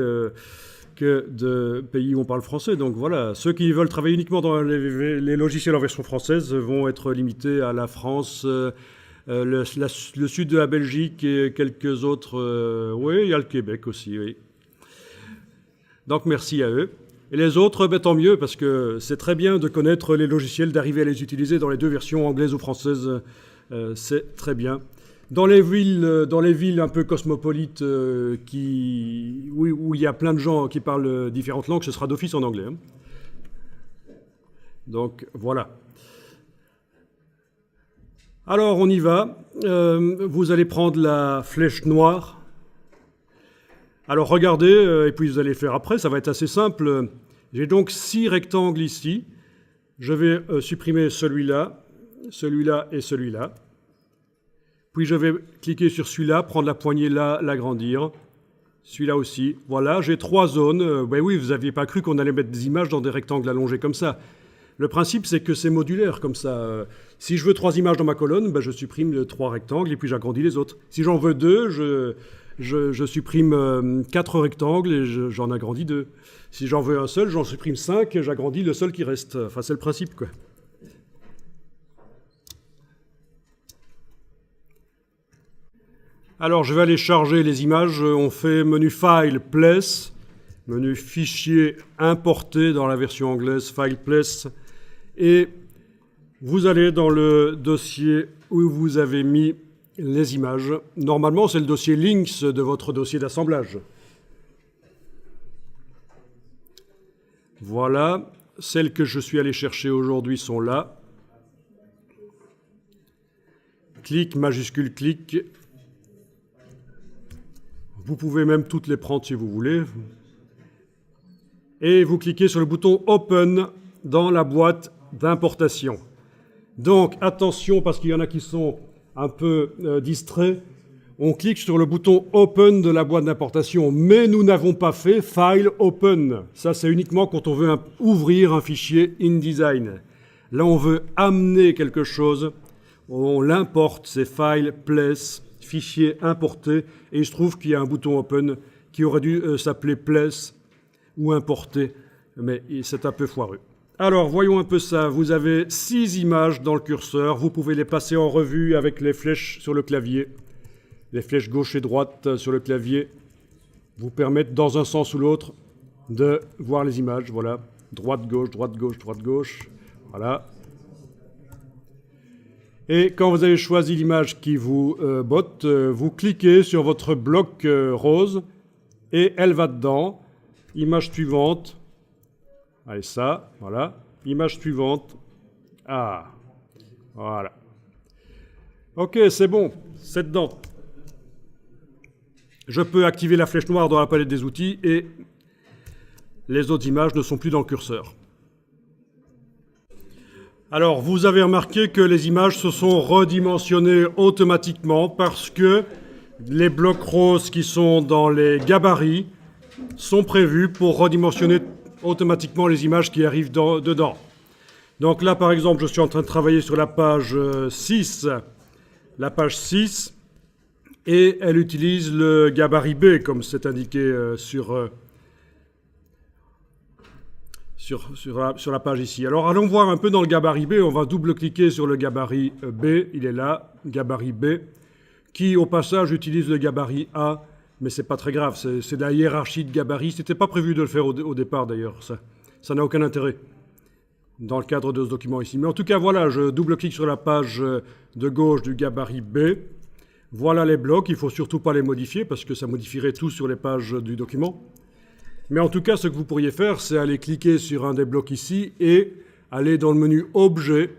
Speaker 1: que de pays où on parle français. Donc voilà, ceux qui veulent travailler uniquement dans les logiciels en version française vont être limités à la France, le sud de la Belgique et quelques autres. Oui, il y a le Québec aussi, oui. Donc merci à eux. Et les autres, ben, tant mieux, parce que c'est très bien de connaître les logiciels, d'arriver à les utiliser dans les 2 versions, anglaise ou française. C'est très bien. Dans les villes un peu cosmopolites où il y a plein de gens qui parlent différentes langues, ce sera d'office en anglais. Hein. Donc voilà. Alors on y va. Vous allez prendre la flèche noire. Alors regardez, et puis vous allez faire après, ça va être assez simple. J'ai donc 6 rectangles ici. Je vais supprimer celui-là, celui-là et celui-là. Puis je vais cliquer sur celui-là, prendre la poignée là, l'agrandir. Celui-là aussi. Voilà, j'ai 3 zones. Ben oui, vous n'aviez pas cru qu'on allait mettre des images dans des rectangles allongés comme ça. Le principe, c'est que c'est modulaire comme ça. Si je veux 3 images dans ma colonne, ben je supprime les 3 rectangles et puis j'agrandis les autres. Si j'en veux 2, je supprime 4 rectangles et j'en agrandis 2. Si j'en veux un seul, j'en supprime 5 et j'agrandis le seul qui reste. Enfin, c'est le principe, quoi. Alors, je vais aller charger les images. On fait menu File, Place, menu Fichier, Importer dans la version anglaise, File, Place. Et vous allez dans le dossier où vous avez mis les images. Normalement, c'est le dossier Links de votre dossier d'assemblage. Voilà, celles que je suis allé chercher aujourd'hui sont là. Clic, majuscule, clic. Vous pouvez même toutes les prendre si vous voulez. Et vous cliquez sur le bouton Open dans la boîte d'importation. Donc attention, parce qu'il y en a qui sont un peu distraits, on clique sur le bouton Open de la boîte d'importation, mais nous n'avons pas fait File Open. Ça, c'est uniquement quand on veut ouvrir un fichier InDesign. Là, on veut amener quelque chose, on l'importe, c'est File, Place, fichier importé, et il se trouve qu'il y a un bouton Open qui aurait dû s'appeler Place ou Importer, mais c'est un peu foireux. Alors, voyons un peu ça. Vous avez 6 images dans le curseur. Vous pouvez les passer en revue avec les flèches sur le clavier. Les flèches gauche et droite sur le clavier vous permettent, dans un sens ou l'autre, de voir les images. Voilà. Droite, gauche, droite, gauche, droite, gauche. Voilà. Et quand vous avez choisi l'image qui vous botte, vous cliquez sur votre bloc rose et elle va dedans. Image suivante. Allez, ça, voilà. Image suivante. Ah, voilà. Ok, c'est bon, c'est dedans. Je peux activer la flèche noire dans la palette des outils et les autres images ne sont plus dans le curseur. Alors, vous avez remarqué que les images se sont redimensionnées automatiquement parce que les blocs roses qui sont dans les gabarits sont prévus pour redimensionner automatiquement les images qui arrivent dedans. Donc là, par exemple, je suis en train de travailler sur la page 6. La page 6, et elle utilise le gabarit B, comme c'est indiqué sur la page ici. Alors, allons voir un peu dans le gabarit B. On va double-cliquer sur le gabarit B. Il est là, gabarit B, qui, au passage, utilise le gabarit A. Mais c'est pas très grave, c'est de la hiérarchie de gabarits. C'était pas prévu de le faire au départ d'ailleurs, ça n'a aucun intérêt dans le cadre de ce document ici. Mais en tout cas, voilà, je double-clique sur la page de gauche du gabarit B. Voilà les blocs, il ne faut surtout pas les modifier parce que ça modifierait tout sur les pages du document. Mais en tout cas, ce que vous pourriez faire, c'est aller cliquer sur un des blocs ici et aller dans le menu Objet,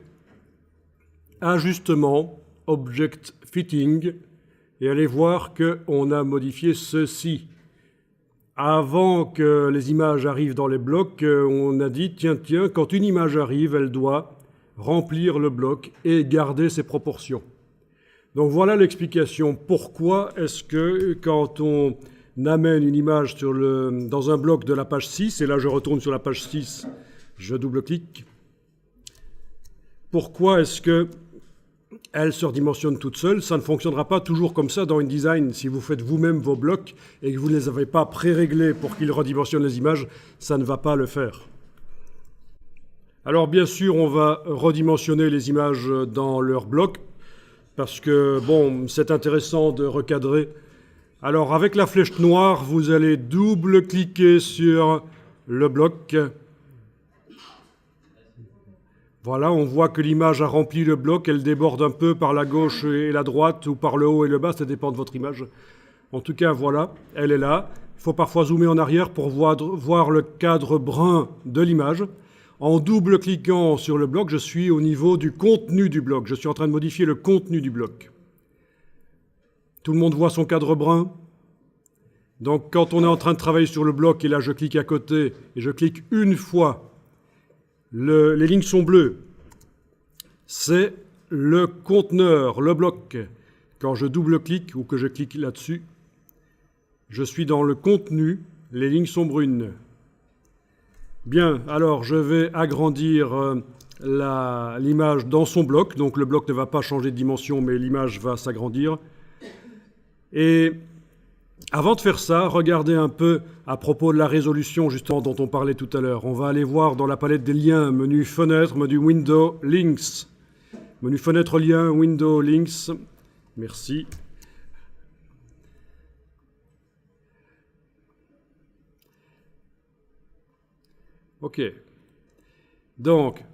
Speaker 1: Ajustement, Object Fitting, et allez voir qu'on a modifié ceci. Avant que les images arrivent dans les blocs, on a dit, tiens, quand une image arrive, elle doit remplir le bloc et garder ses proportions. Donc voilà l'explication. Pourquoi est-ce que quand on amène une image dans un bloc de la page 6, et là je retourne sur la page 6, je double-clique, pourquoi est-ce que elle se redimensionne toute seule? Ça ne fonctionnera pas toujours comme ça dans InDesign. Si vous faites vous-même vos blocs et que vous ne les avez pas pré-réglés pour qu'ils redimensionnent les images, ça ne va pas le faire. Alors bien sûr, on va redimensionner les images dans leur bloc parce que, bon, c'est intéressant de recadrer. Alors avec la flèche noire, vous allez double-cliquer sur le bloc. Voilà, on voit que l'image a rempli le bloc, elle déborde un peu par la gauche et la droite, ou par le haut et le bas, ça dépend de votre image. En tout cas, voilà, elle est là. Il faut parfois zoomer en arrière pour voir le cadre brun de l'image. En double-cliquant sur le bloc, je suis au niveau du contenu du bloc. Je suis en train de modifier le contenu du bloc. Tout le monde voit son cadre brun. Donc, quand on est en train de travailler sur le bloc, et là, je clique à côté, et je clique une fois, les lignes sont bleues. C'est le conteneur, le bloc. Quand je double-clique ou que je clique là-dessus, je suis dans le contenu, les lignes sont brunes. Bien, alors je vais agrandir l'image dans son bloc. Donc le bloc ne va pas changer de dimension, mais l'image va s'agrandir. Et avant de faire ça, regardez un peu à propos de la résolution justement dont on parlait tout à l'heure. On va aller voir dans la palette des liens, menu Fenêtre, menu Window, Links. Menu Fenêtre, Lien, Window, Links. Merci. OK. Donc,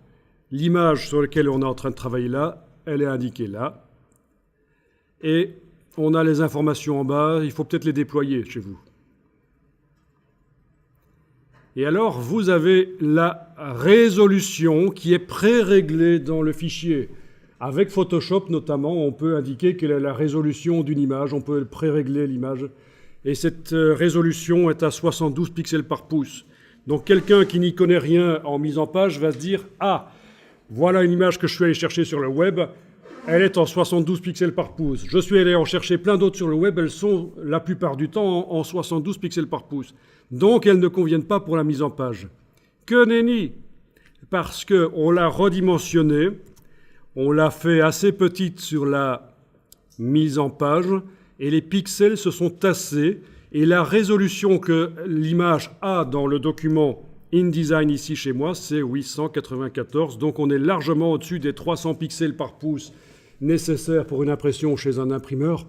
Speaker 1: l'image sur laquelle on est en train de travailler là, elle est indiquée là. Et on a les informations en bas, il faut peut-être les déployer chez vous. Et alors, vous avez la résolution qui est pré-réglée dans le fichier. Avec Photoshop, notamment, on peut indiquer quelle est la résolution d'une image, on peut pré-régler l'image. Et cette résolution est à 72 pixels par pouce. Donc quelqu'un qui n'y connaît rien en mise en page va se dire « Ah, voilà une image que je suis allé chercher sur le web, elle est en 72 pixels par pouce. Je suis allé en chercher plein d'autres sur le web, elles sont la plupart du temps en 72 pixels par pouce. Donc elles ne conviennent pas pour la mise en page. » Que nenni! Parce qu'on l'a redimensionnée, on l'a fait assez petite sur la mise en page, et les pixels se sont tassés, et la résolution que l'image a dans le document InDesign ici chez moi, c'est 894, donc on est largement au-dessus des 300 pixels par pouce nécessaires pour une impression chez un imprimeur,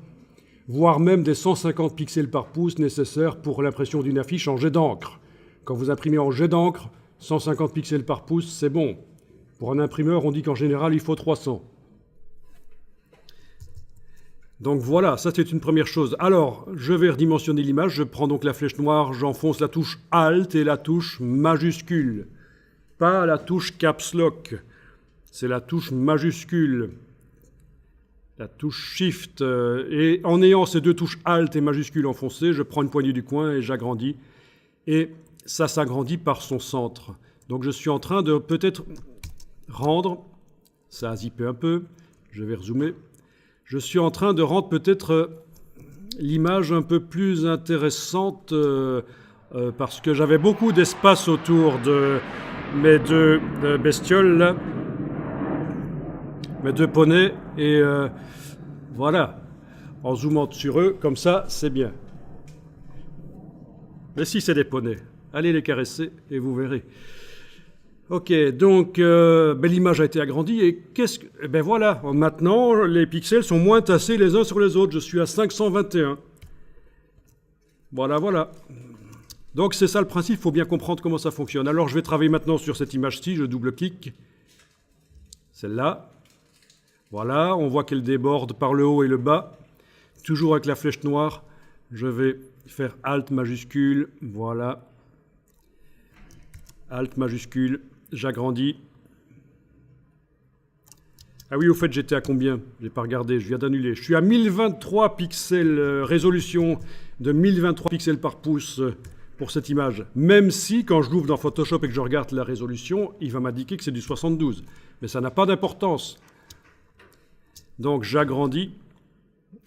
Speaker 1: voire même des 150 pixels par pouce nécessaires pour l'impression d'une affiche en jet d'encre. Quand vous imprimez en jet d'encre, 150 pixels par pouce, c'est bon. Pour un imprimeur, on dit qu'en général, il faut 300. Donc voilà, ça c'est une première chose. Alors, je vais redimensionner l'image, je prends donc la flèche noire, j'enfonce la touche Alt et la touche majuscule. Pas la touche Caps Lock, c'est la touche majuscule. La touche Shift. Et en ayant ces deux touches Alt et majuscule enfoncées, je prends une poignée du coin et j'agrandis. Et ça s'agrandit par son centre. Donc je suis en train de peut-être rendre, ça a zippé un peu, je vais rezoomer. Je suis en train de rendre peut-être l'image un peu plus intéressante parce que j'avais beaucoup d'espace autour de mes deux bestioles, là, mes deux poneys, et voilà, en zoomant sur eux, comme ça, c'est bien. Mais si c'est des poneys, allez les caresser et vous verrez. Ok, donc l'image a été agrandie et qu'est-ce que... Ben voilà, maintenant les pixels sont moins tassés les uns sur les autres. Je suis à 521. Voilà, voilà. Donc c'est ça le principe, il faut bien comprendre comment ça fonctionne. Alors je vais travailler maintenant sur cette image-ci, je double-clique. Celle-là. Voilà, on voit qu'elle déborde par le haut et le bas. Toujours avec la flèche noire, je vais faire Alt majuscule, voilà. Alt majuscule. J'agrandis. Ah oui, au fait, j'étais à combien? Je n'ai pas regardé, je viens d'annuler. Je suis à 1023 pixels, résolution de 1023 pixels par pouce pour cette image. Même si, quand je l'ouvre dans Photoshop et que je regarde la résolution, il va m'indiquer que c'est du 72. Mais ça n'a pas d'importance. Donc, j'agrandis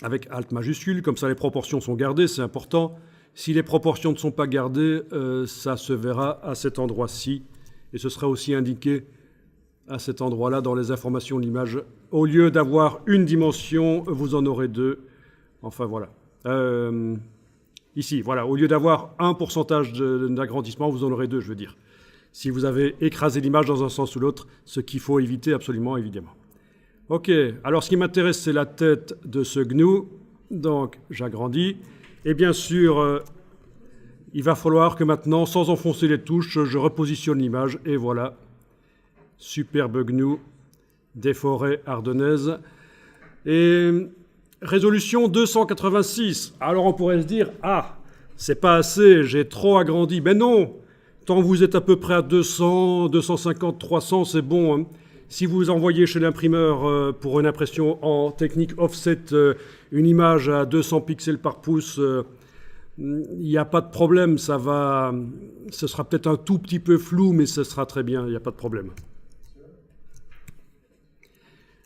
Speaker 1: avec Alt majuscule. Comme ça, les proportions sont gardées, c'est important. Si les proportions ne sont pas gardées, ça se verra à cet endroit-ci. Et ce sera aussi indiqué à cet endroit-là dans les informations de l'image. Au lieu d'avoir une dimension, vous en aurez deux. Enfin, voilà. Ici, voilà. Au lieu d'avoir un pourcentage d'agrandissement, vous en aurez deux, je veux dire. Si vous avez écrasé l'image dans un sens ou l'autre, ce qu'il faut éviter absolument, évidemment. OK. Alors, ce qui m'intéresse, c'est la tête de ce GNU. Donc, j'agrandis. Et bien sûr... il va falloir que maintenant, sans enfoncer les touches, je repositionne l'image. Et voilà, superbe GNU des forêts ardennaises. Et résolution 286. Alors on pourrait se dire, ah, c'est pas assez, j'ai trop agrandi. Mais non, tant que vous êtes à peu près à 200, 250, 300, c'est bon. Hein. Si vous envoyez chez l'imprimeur pour une impression en technique offset une image à 200 pixels par pouce... il n'y a pas de problème, ce sera peut-être un tout petit peu flou, mais ce sera très bien, il n'y a pas de problème.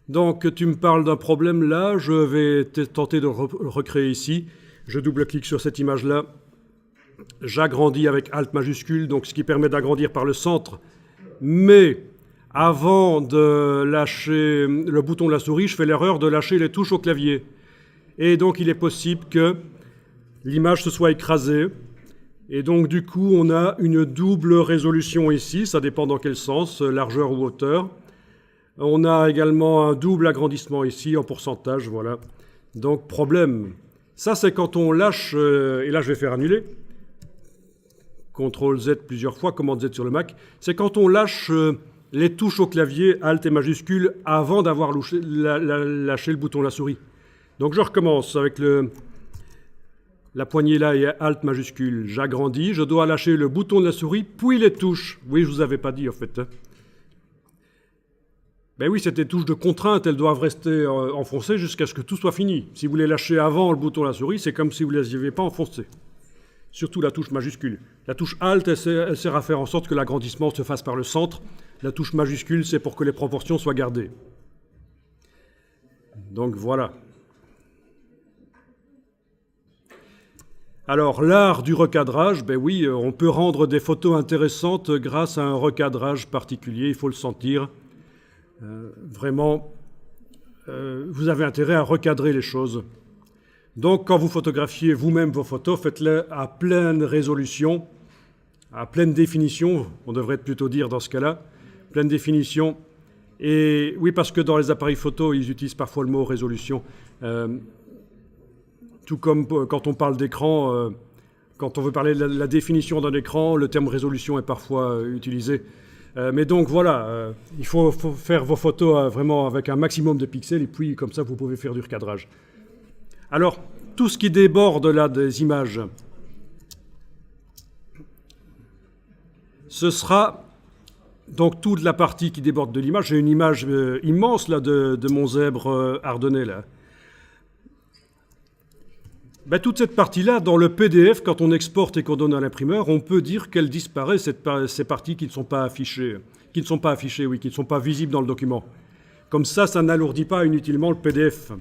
Speaker 1: Donc, tu me parles d'un problème là, je vais tenter de le recréer ici. Je double-clique sur cette image-là, j'agrandis avec Alt majuscule, donc ce qui permet d'agrandir par le centre. Mais, avant de lâcher le bouton de la souris, je fais l'erreur de lâcher les touches au clavier. Et donc, il est possible que l'image se soit écrasée, et donc du coup on a une double résolution ici, ça dépend dans quel sens, largeur ou hauteur. On a également un double agrandissement ici en pourcentage, voilà. Donc problème. Ça c'est quand on lâche, et là je vais faire annuler, CTRL Z plusieurs fois, Commande Z sur le Mac, c'est quand on lâche les touches au clavier, Alt et majuscule, avant d'avoir lâché le bouton de la souris. Donc je recommence avec le... La poignée là est Alt majuscule. J'agrandis, je dois lâcher le bouton de la souris, puis les touches. Oui, je ne vous avais pas dit en fait. Ben oui, c'est des touches de contrainte, elles doivent rester enfoncées jusqu'à ce que tout soit fini. Si vous les lâchez avant le bouton de la souris, c'est comme si vous ne les aviez pas enfoncées. Surtout la touche majuscule. La touche Alt, elle sert à faire en sorte que l'agrandissement se fasse par le centre. La touche majuscule, c'est pour que les proportions soient gardées. Donc voilà. Alors, l'art du recadrage, ben oui, on peut rendre des photos intéressantes grâce à un recadrage particulier, il faut le sentir. Vraiment, vous avez intérêt à recadrer les choses. Donc, quand vous photographiez vous-même vos photos, faites-les à pleine résolution, à pleine définition, on devrait plutôt dire dans ce cas-là, pleine définition. Et oui, parce que dans les appareils photo, ils utilisent parfois le mot résolution. Tout comme quand on parle d'écran, quand on veut parler de la définition d'un écran, le terme résolution est parfois utilisé. Mais donc voilà, il faut faire vos photos vraiment avec un maximum de pixels et puis comme ça vous pouvez faire du recadrage. Alors, tout ce qui déborde là des images, ce sera donc toute la partie qui déborde de l'image. J'ai une image immense là de mon zèbre ardennais là. Ben, toute cette partie-là, dans le PDF, quand on exporte et qu'on donne à l'imprimeur, on peut dire qu'elle disparaît, ces parties qui ne sont pas affichées, qui ne sont pas visibles dans le document. Comme ça n'alourdit pas inutilement le PDF.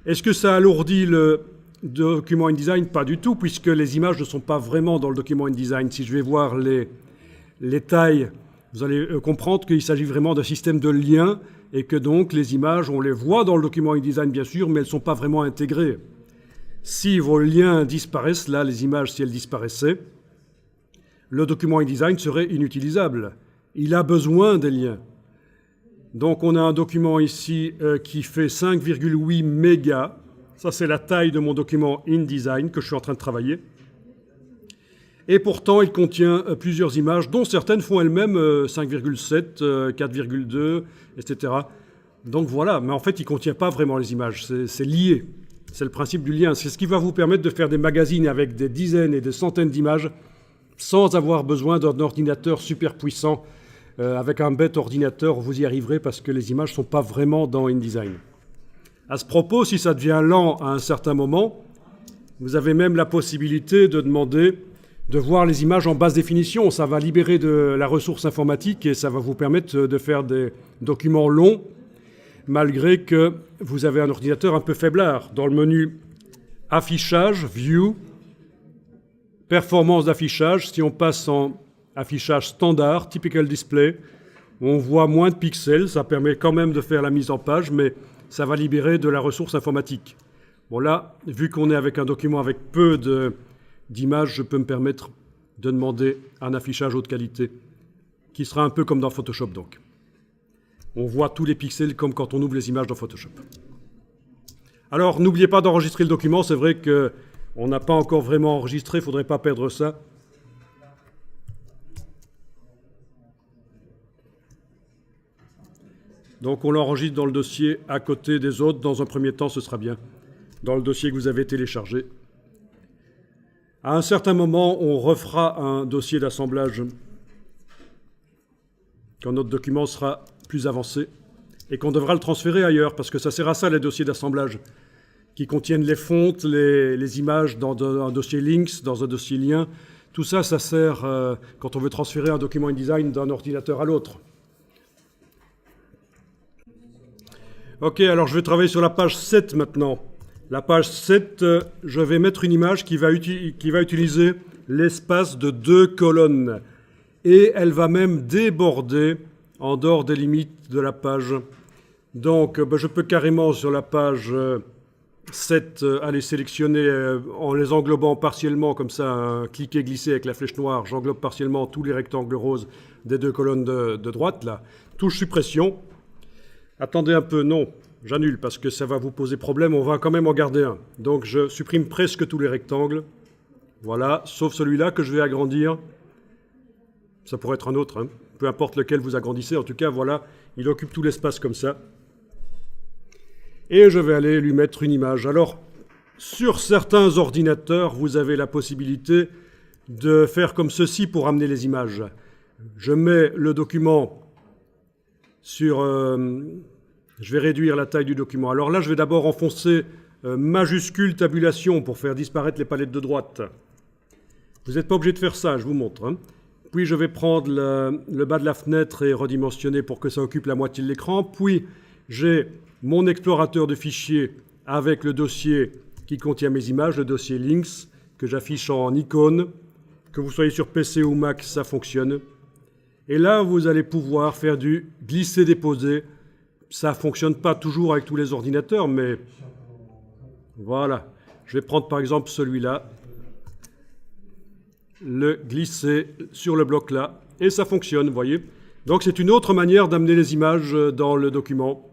Speaker 1: Est-ce que ça alourdit le document InDesign? Pas du tout, puisque les images ne sont pas vraiment dans le document InDesign. Si je vais voir les tailles, vous allez comprendre qu'il s'agit vraiment d'un système de liens et que donc les images, on les voit dans le document InDesign bien sûr, mais elles ne sont pas vraiment intégrées. Si vos liens disparaissent, là, les images, si elles disparaissaient, le document InDesign serait inutilisable. Il a besoin des liens. Donc, on a un document ici qui fait 5,8 mégas. Ça, c'est la taille de mon document InDesign que je suis en train de travailler. Et pourtant, il contient plusieurs images, dont certaines font elles-mêmes 5,7, 4,2, etc. Donc voilà, mais en fait, il ne contient pas vraiment les images. C'est lié. C'est le principe du lien. C'est ce qui va vous permettre de faire des magazines avec des dizaines et des centaines d'images sans avoir besoin d'un ordinateur super puissant. Avec un bête ordinateur, vous y arriverez parce que les images ne sont pas vraiment dans InDesign. À ce propos, si ça devient lent à un certain moment, vous avez même la possibilité de demander de voir les images en basse définition. Ça va libérer de la ressource informatique et ça va vous permettre de faire des documents longs malgré que vous avez un ordinateur un peu faiblard. Dans le menu Affichage, View, Performance d'affichage, si on passe en affichage standard, Typical Display, on voit moins de pixels, ça permet quand même de faire la mise en page, mais ça va libérer de la ressource informatique. Bon là, vu qu'on est avec un document avec peu d'images, je peux me permettre de demander un affichage haute qualité, qui sera un peu comme dans Photoshop donc. On voit tous les pixels comme quand on ouvre les images dans Photoshop. Alors, n'oubliez pas d'enregistrer le document. C'est vrai qu'on n'a pas encore vraiment enregistré, il ne faudrait pas perdre ça. Donc, on l'enregistre dans le dossier à côté des autres. Dans un premier temps, ce sera bien. Dans le dossier que vous avez téléchargé. À un certain moment, on refera un dossier d'assemblage quand notre document sera plus avancé et qu'on devra le transférer ailleurs, parce que ça sert à ça, les dossiers d'assemblage, qui contiennent les fontes, les images dans un dossier links, dans un dossier lien. Tout ça, ça sert quand on veut transférer un document InDesign d'un ordinateur à l'autre. Ok, alors je vais travailler sur la page 7 maintenant. La page 7, je vais mettre une image qui va utiliser l'espace de 2 colonnes. Et elle va même déborder en dehors des limites de la page. Donc, je peux carrément sur la page 7 aller sélectionner en les englobant partiellement, comme ça, cliquer, glisser avec la flèche noire, j'englobe partiellement tous les rectangles roses des 2 colonnes de droite, là. Touche suppression. Attendez un peu, non, j'annule parce que ça va vous poser problème, on va quand même en garder un. Donc, je supprime presque tous les rectangles. Voilà, sauf celui-là que je vais agrandir. Ça pourrait être un autre, hein. Peu importe lequel vous agrandissez. En tout cas, voilà, il occupe tout l'espace comme ça. Et je vais aller lui mettre une image. Alors, Sur certains ordinateurs, vous avez la possibilité de faire comme ceci pour amener les images. Je mets le document sur... je vais réduire la taille du document. Alors là, je vais d'abord enfoncer majuscule tabulation pour faire disparaître les palettes de droite. Vous n'êtes pas obligé de faire ça, je vous montre. Hein. Puis je vais prendre le bas de la fenêtre et redimensionner pour que ça occupe la moitié de l'écran. Puis j'ai mon explorateur de fichiers avec le dossier qui contient mes images, le dossier Links, que j'affiche en icône. Que vous soyez sur PC ou Mac, ça fonctionne. Et là, vous allez pouvoir faire du glisser-déposer. Ça ne fonctionne pas toujours avec tous les ordinateurs, mais voilà. Je vais prendre par exemple celui-là, le glisser sur le bloc là, et ça fonctionne, vous voyez. Donc c'est une autre manière d'amener les images dans le document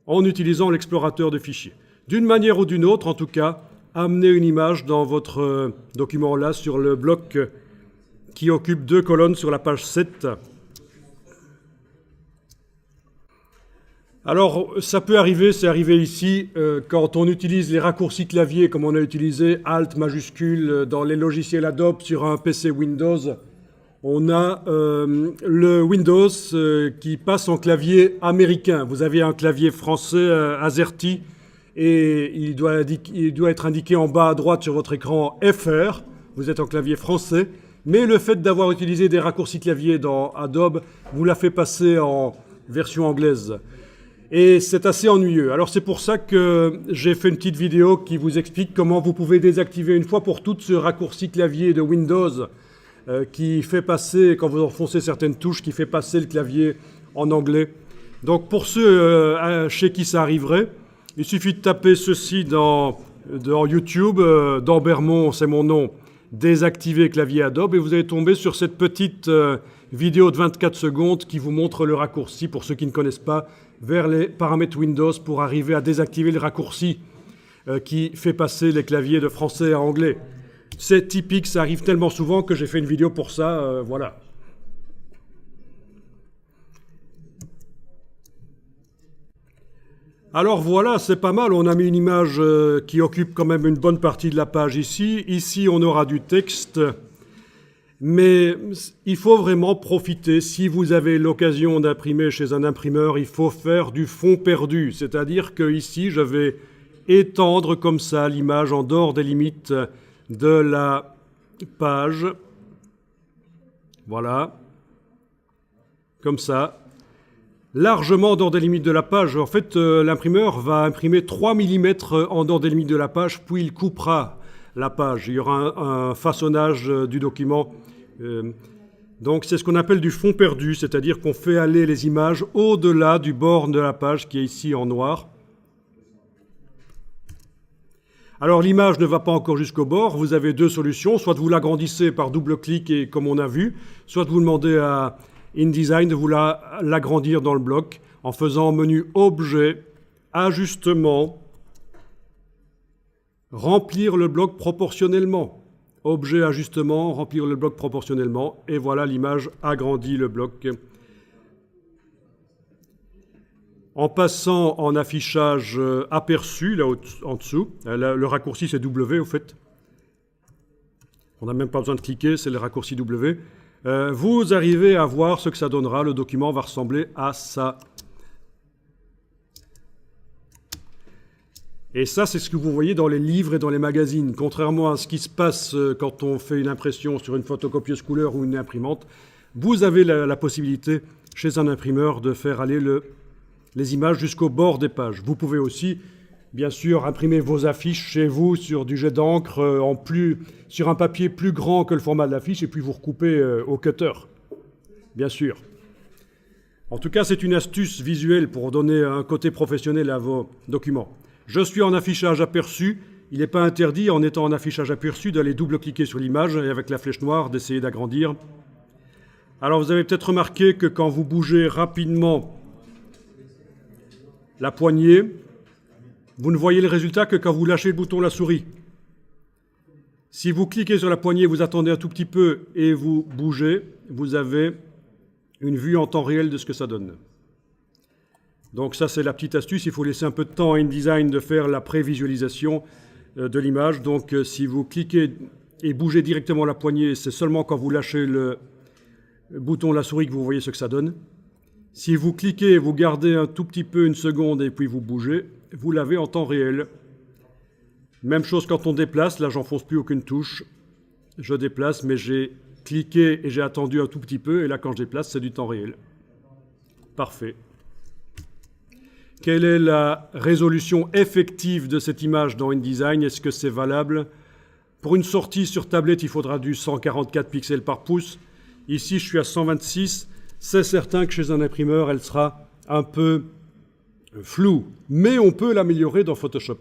Speaker 1: en utilisant l'explorateur de fichiers. D'une manière ou d'une autre, en tout cas, amenez une image dans votre document là sur le bloc qui occupe 2 colonnes sur la page 7. Alors, ça peut arriver, c'est arrivé ici, quand on utilise les raccourcis clavier, comme on a utilisé Alt majuscule dans les logiciels Adobe sur un PC Windows, on a le Windows qui passe en clavier américain. Vous avez un clavier français AZERTY et il doit être indiqué en bas à droite sur votre écran FR. Vous êtes en clavier français, mais le fait d'avoir utilisé des raccourcis clavier dans Adobe vous la fait passer en version anglaise. Et c'est assez ennuyeux. Alors c'est pour ça que j'ai fait une petite vidéo qui vous explique comment vous pouvez désactiver une fois pour toutes ce raccourci clavier de Windows qui fait passer, quand vous enfoncez certaines touches, qui fait passer le clavier en anglais. Donc pour ceux chez qui ça arriverait, il suffit de taper ceci dans YouTube, dans Bermond, c'est mon nom, désactiver clavier Adobe, et vous allez tomber sur cette petite vidéo de 24 secondes qui vous montre le raccourci, pour ceux qui ne connaissent pas, vers les paramètres Windows pour arriver à désactiver le raccourci qui fait passer les claviers de français à anglais. C'est typique, ça arrive tellement souvent que j'ai fait une vidéo pour ça, voilà. Alors voilà, c'est pas mal, on a mis une image qui occupe quand même une bonne partie de la page ici. Ici, on aura du texte. Mais il faut vraiment profiter. Si vous avez l'occasion d'imprimer chez un imprimeur, il faut faire du fond perdu. C'est-à-dire que ici, je vais étendre comme ça l'image en dehors des limites de la page. Voilà. Comme ça. Largement en dehors des limites de la page. En fait, l'imprimeur va imprimer 3 mm en dehors des limites de la page, puis il coupera la page. Il y aura un façonnage du document. Donc c'est ce qu'on appelle du fond perdu, c'est-à-dire qu'on fait aller les images au-delà du bord de la page qui est ici en noir. Alors l'image ne va pas encore jusqu'au bord, vous avez deux solutions, soit vous l'agrandissez par double-clic et comme on a vu, soit vous demandez à InDesign de vous l'agrandir dans le bloc en faisant menu Objet, Ajustement, Remplir le bloc proportionnellement. Objet, ajustement, remplir le bloc proportionnellement. Et voilà, l'image agrandit le bloc. En passant en affichage aperçu, là en dessous, le raccourci c'est W au fait. On n'a même pas besoin de cliquer, c'est le raccourci W. Vous arrivez à voir ce que ça donnera. Le document va ressembler à ça. Et ça, c'est ce que vous voyez dans les livres et dans les magazines. Contrairement à ce qui se passe quand on fait une impression sur une photocopieuse couleur ou une imprimante, vous avez la possibilité, chez un imprimeur, de faire aller les images jusqu'au bord des pages. Vous pouvez aussi, bien sûr, imprimer vos affiches chez vous sur du jet d'encre sur un papier plus grand que le format de l'affiche et puis vous recoupez au cutter, bien sûr. En tout cas, c'est une astuce visuelle pour donner un côté professionnel à vos documents. Je suis en affichage aperçu. Il n'est pas interdit, en étant en affichage aperçu, d'aller double-cliquer sur l'image et avec la flèche noire, d'essayer d'agrandir. Alors, vous avez peut-être remarqué que quand vous bougez rapidement la poignée, vous ne voyez le résultat que quand vous lâchez le bouton de la souris. Si vous cliquez sur la poignée, vous attendez un tout petit peu et vous bougez, vous avez une vue en temps réel de ce que ça donne. Donc ça, c'est la petite astuce. Il faut laisser un peu de temps à InDesign de faire la prévisualisation. de l'image. Donc si vous cliquez et bougez directement la poignée, c'est seulement quand vous lâchez le bouton de la souris que vous voyez ce que ça donne. Si vous cliquez, vous gardez un tout petit peu, une seconde, et puis vous bougez, vous l'avez en temps réel. Même chose quand on déplace, là j'enfonce plus aucune touche, je déplace, mais j'ai cliqué et j'ai attendu un tout petit peu, et là quand je déplace, c'est du temps réel. Parfait. Quelle est la résolution effective de cette image dans InDesign? Est-ce que c'est valable? Pour une sortie sur tablette, il faudra du 144 pixels par pouce. Ici, je suis à 126. C'est certain que chez un imprimeur, elle sera un peu floue, mais on peut l'améliorer dans Photoshop.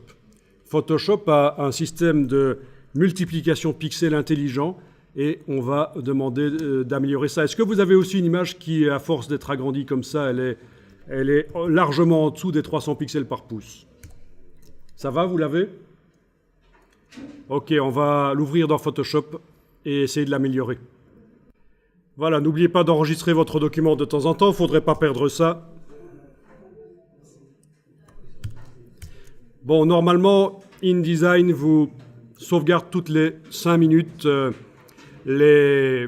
Speaker 1: Photoshop a un système de multiplication de pixels intelligent et on va demander d'améliorer ça. Est-ce que vous avez aussi une image qui, à force d'être agrandie comme ça, elle est largement en dessous des 300 pixels par pouce? Ça va, vous l'avez? Ok, on va l'ouvrir dans Photoshop et essayer de l'améliorer. Voilà, n'oubliez pas d'enregistrer votre document de temps en temps, il ne faudrait pas perdre ça. Bon, normalement, InDesign vous sauvegarde toutes les 5 minutes et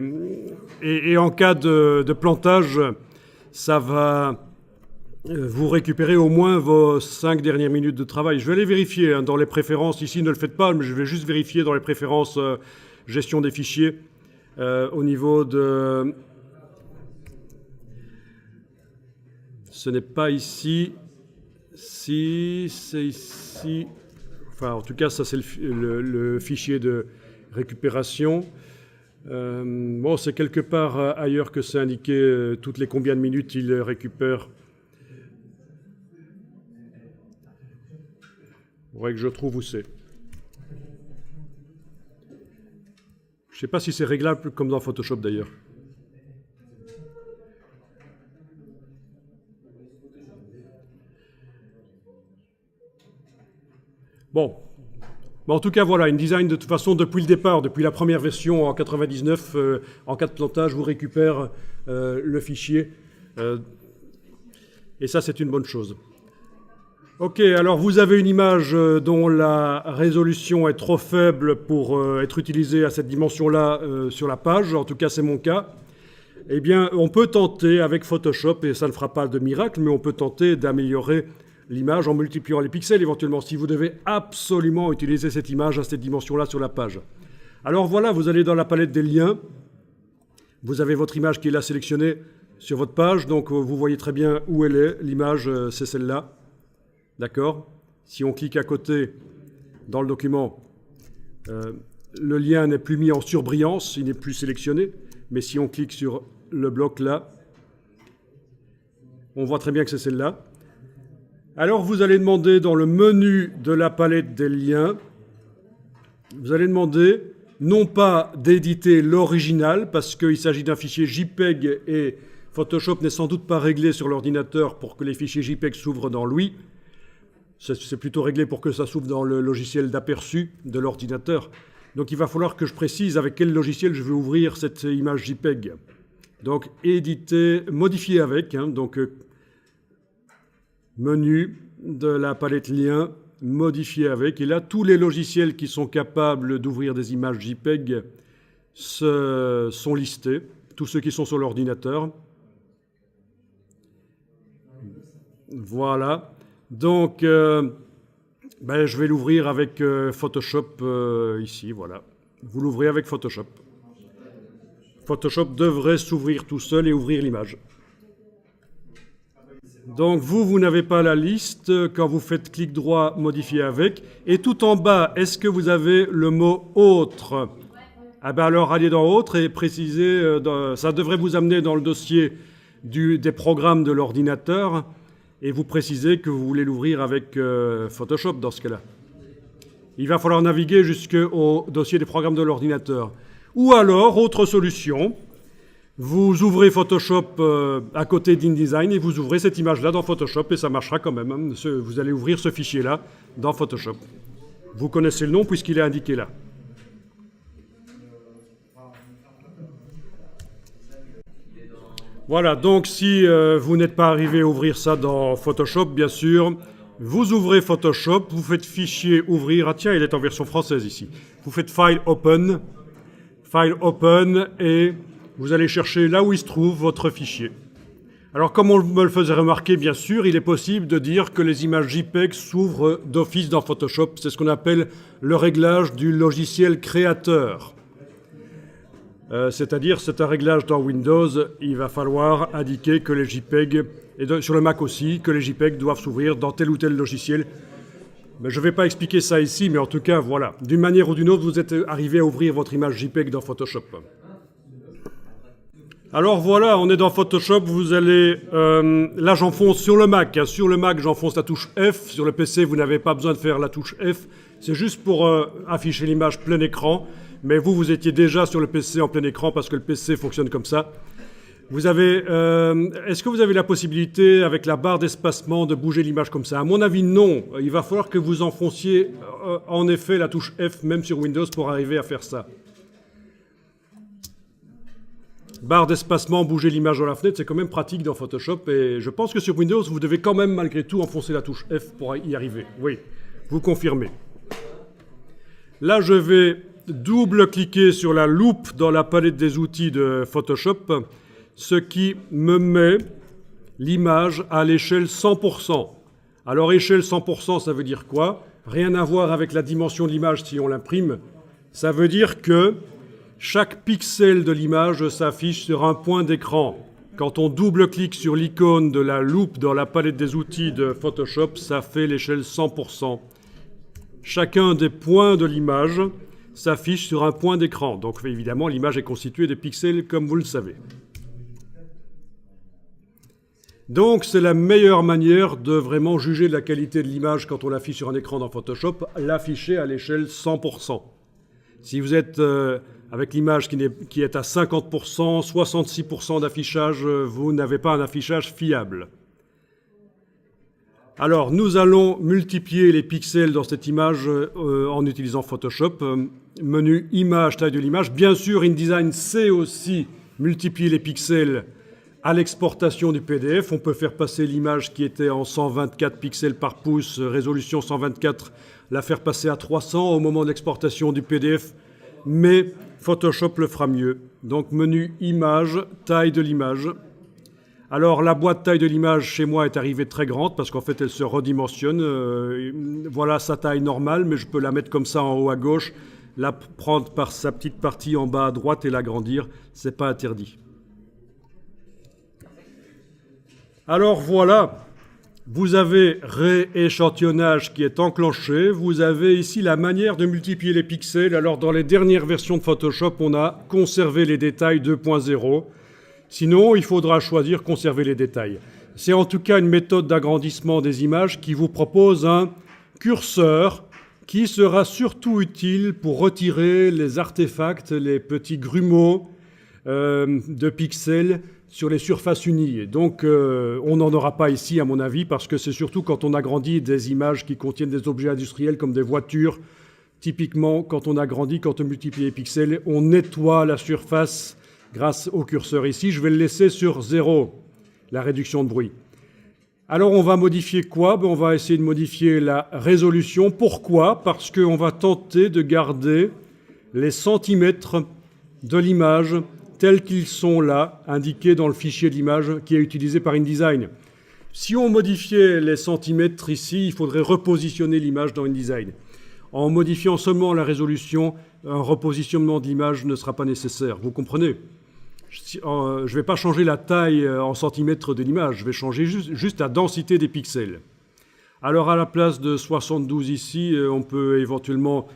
Speaker 1: en cas de plantage, ça va vous récupérer au moins vos 5 dernières minutes de travail. Je vais aller vérifier dans les préférences. Ici, ne le faites pas, mais je vais juste vérifier dans les préférences gestion des fichiers au niveau de... Ce n'est pas ici. Si, c'est ici. Enfin, en tout cas, ça, c'est le fichier de récupération. Bon, c'est quelque part ailleurs que c'est indiqué toutes les combien de minutes il récupère. Il faudrait que je trouve où c'est. Je ne sais pas si c'est réglable comme dans Photoshop d'ailleurs. Bon. En tout cas, voilà, InDesign, de toute façon, depuis le départ, depuis la première version en 99, en cas de plantage, vous récupère le fichier. Et ça, c'est une bonne chose. Ok, alors vous avez une image dont la résolution est trop faible pour être utilisée à cette dimension-là sur la page. En tout cas, c'est mon cas. Eh bien, on peut tenter avec Photoshop, et ça ne fera pas de miracle, mais on peut tenter d'améliorer l'image en multipliant les pixels éventuellement, si vous devez absolument utiliser cette image à cette dimension-là sur la page. Alors voilà, vous allez dans la palette des liens, vous avez votre image qui est là sélectionnée sur votre page, donc vous voyez très bien où elle est, l'image c'est celle-là, d'accord? Si on clique à côté dans le document, le lien n'est plus mis en surbrillance, il n'est plus sélectionné, mais si on clique sur le bloc là, on voit très bien que c'est celle-là. Alors vous allez demander dans le menu de la palette des liens, vous allez demander non pas d'éditer l'original, parce qu'il s'agit d'un fichier JPEG et Photoshop n'est sans doute pas réglé sur l'ordinateur pour que les fichiers JPEG s'ouvrent dans lui. C'est plutôt réglé pour que ça s'ouvre dans le logiciel d'aperçu de l'ordinateur. Donc il va falloir que je précise avec quel logiciel je veux ouvrir cette image JPEG. Donc éditer, modifier avec, donc menu de la palette liens, modifier avec. Et là, tous les logiciels qui sont capables d'ouvrir des images JPEG sont listés, tous ceux qui sont sur l'ordinateur. Voilà. Donc, je vais l'ouvrir avec Photoshop ici, voilà. Vous l'ouvrez avec Photoshop. Photoshop devrait s'ouvrir tout seul et ouvrir l'image. Donc vous n'avez pas la liste quand vous faites clic droit, modifier avec. Et tout en bas, est-ce que vous avez le mot autre? Ah ben alors allez dans autre et précisez, ça devrait vous amener dans le dossier des programmes de l'ordinateur et vous précisez que vous voulez l'ouvrir avec Photoshop dans ce cas-là. Il va falloir naviguer jusqu'au dossier des programmes de l'ordinateur. Ou alors, autre solution, vous ouvrez Photoshop à côté d'InDesign et vous ouvrez cette image-là dans Photoshop et ça marchera quand même. Hein. Vous allez ouvrir ce fichier-là dans Photoshop. Vous connaissez le nom puisqu'il est indiqué là. Voilà, donc si vous n'êtes pas arrivé à ouvrir ça dans Photoshop, bien sûr, Vous ouvrez Photoshop, vous faites Fichier, Ouvrir. Ah tiens, il est en version française ici. Vous faites File, Open, et vous allez chercher là où il se trouve votre fichier. Alors, comme on me le faisait remarquer, bien sûr, il est possible de dire que les images JPEG s'ouvrent d'office dans Photoshop. C'est ce qu'on appelle le réglage du logiciel créateur. C'est-à-dire, c'est un réglage dans Windows, il va falloir indiquer que les JPEG, et sur le Mac aussi, que les JPEG doivent s'ouvrir dans tel ou tel logiciel. Mais je ne vais pas expliquer ça ici, mais en tout cas, voilà. D'une manière ou d'une autre, vous êtes arrivé à ouvrir votre image JPEG dans Photoshop. Alors voilà, on est dans Photoshop, vous allez... là, j'enfonce sur le Mac. Hein. Sur le Mac, j'enfonce la touche F. Sur le PC, vous n'avez pas besoin de faire la touche F. C'est juste pour afficher l'image plein écran. Mais vous étiez déjà sur le PC en plein écran parce que le PC fonctionne comme ça. Vous avez... est-ce que vous avez la possibilité, avec la barre d'espacement, de bouger l'image comme ça? À mon avis, non. Il va falloir que vous enfonciez en effet la touche F, même sur Windows, pour arriver à faire ça. Barre d'espacement, bouger l'image dans la fenêtre, c'est quand même pratique dans Photoshop. Et je pense que sur Windows, vous devez quand même, malgré tout, enfoncer la touche F pour y arriver. Oui, vous confirmez. Là, je vais double-cliquer sur la loupe dans la palette des outils de Photoshop, ce qui me met l'image à l'échelle 100%. Alors, échelle 100%, ça veut dire quoi? Rien à voir avec la dimension de l'image si on l'imprime. Ça veut dire que chaque pixel de l'image s'affiche sur un point d'écran. Quand on double-clique sur l'icône de la loupe dans la palette des outils de Photoshop, ça fait l'échelle 100%. Chacun des points de l'image s'affiche sur un point d'écran. Donc évidemment, l'image est constituée de pixels, comme vous le savez. Donc c'est la meilleure manière de vraiment juger de la qualité de l'image quand on l'affiche sur un écran dans Photoshop, l'afficher à l'échelle 100%. Si vous êtes avec l'image qui est à 50%, 66% d'affichage, vous n'avez pas un affichage fiable. Alors, nous allons multiplier les pixels dans cette image en utilisant Photoshop. Menu Image, taille de l'image. Bien sûr, InDesign sait aussi multiplier les pixels à l'exportation du PDF. On peut faire passer l'image qui était en 124 pixels par pouce, résolution 124, la faire passer à 300 au moment de l'exportation du PDF. Mais Photoshop le fera mieux. Donc, menu Image, taille de l'image. Alors, la boîte taille de l'image, chez moi, est arrivée très grande parce qu'en fait, elle se redimensionne. Voilà sa taille normale, mais je peux la mettre comme ça en haut à gauche, la prendre par sa petite partie en bas à droite et l'agrandir. C'est pas interdit. Alors, voilà. Vous avez rééchantillonnage qui est enclenché. Vous avez ici la manière de multiplier les pixels. Alors, dans les dernières versions de Photoshop, on a conservé les détails 2.0. Sinon, il faudra choisir conserver les détails. C'est en tout cas une méthode d'agrandissement des images qui vous propose un curseur qui sera surtout utile pour retirer les artefacts, les petits grumeaux de pixels sur les surfaces unies. Et donc, on n'en aura pas ici, à mon avis, parce que c'est surtout quand on agrandit des images qui contiennent des objets industriels comme des voitures. Typiquement, quand on agrandit, quand on multiplie les pixels, on nettoie la surface grâce au curseur ici. Je vais le laisser sur 0, la réduction de bruit. Alors, on va modifier quoi? On va essayer de modifier la résolution. Pourquoi? Parce qu'on va tenter de garder les centimètres de l'image tels qu'ils sont là, indiqués dans le fichier d'image qui est utilisé par InDesign. Si on modifiait les centimètres ici, il faudrait repositionner l'image dans InDesign. En modifiant seulement la résolution, un repositionnement de l'image ne sera pas nécessaire. Vous comprenez? Je ne vais pas changer la taille en centimètres de l'image, je vais changer juste la densité des pixels. Alors à la place de 72 ici, on peut éventuellement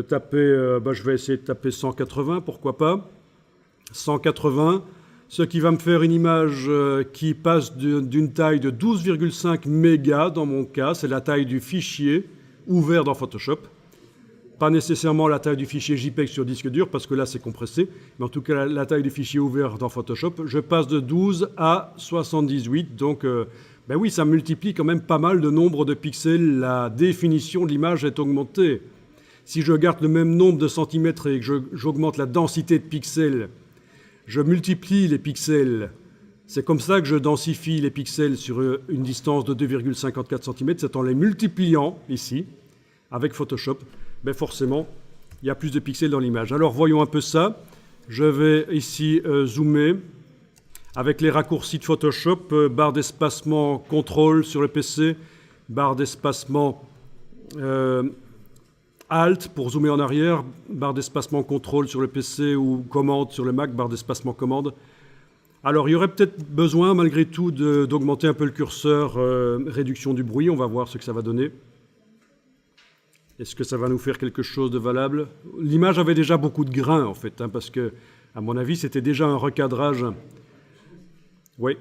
Speaker 1: taper, je vais essayer de taper 180, pourquoi pas. 180, ce qui va me faire une image qui passe d'une taille de 12,5 mégas dans mon cas, c'est la taille du fichier ouvert dans Photoshop. Pas nécessairement la taille du fichier JPEG sur disque dur, parce que là c'est compressé, mais en tout cas la taille du fichier ouvert dans Photoshop. Je passe de 12 à 78, donc oui, ça multiplie quand même pas mal de nombre de pixels. La définition de l'image est augmentée. Si je garde le même nombre de centimètres et que j'augmente la densité de pixels, je multiplie les pixels, C'est comme ça que je densifie les pixels sur une distance de 2,54 cm. C'est en les multipliant ici avec Photoshop. Ben forcément, il y a plus de pixels dans l'image. Alors voyons un peu ça. Je vais ici zoomer avec les raccourcis de Photoshop, barre d'espacement contrôle sur le PC, barre d'espacement Alt pour zoomer en arrière, barre d'espacement contrôle sur le PC ou commande sur le Mac, barre d'espacement commande. Alors il y aurait peut-être besoin malgré tout d'augmenter un peu le curseur, réduction du bruit, on va voir ce que ça va donner. Est-ce que ça va nous faire quelque chose de valable? L'image avait déjà beaucoup de grains en fait, parce que à mon avis c'était déjà un recadrage. Oui.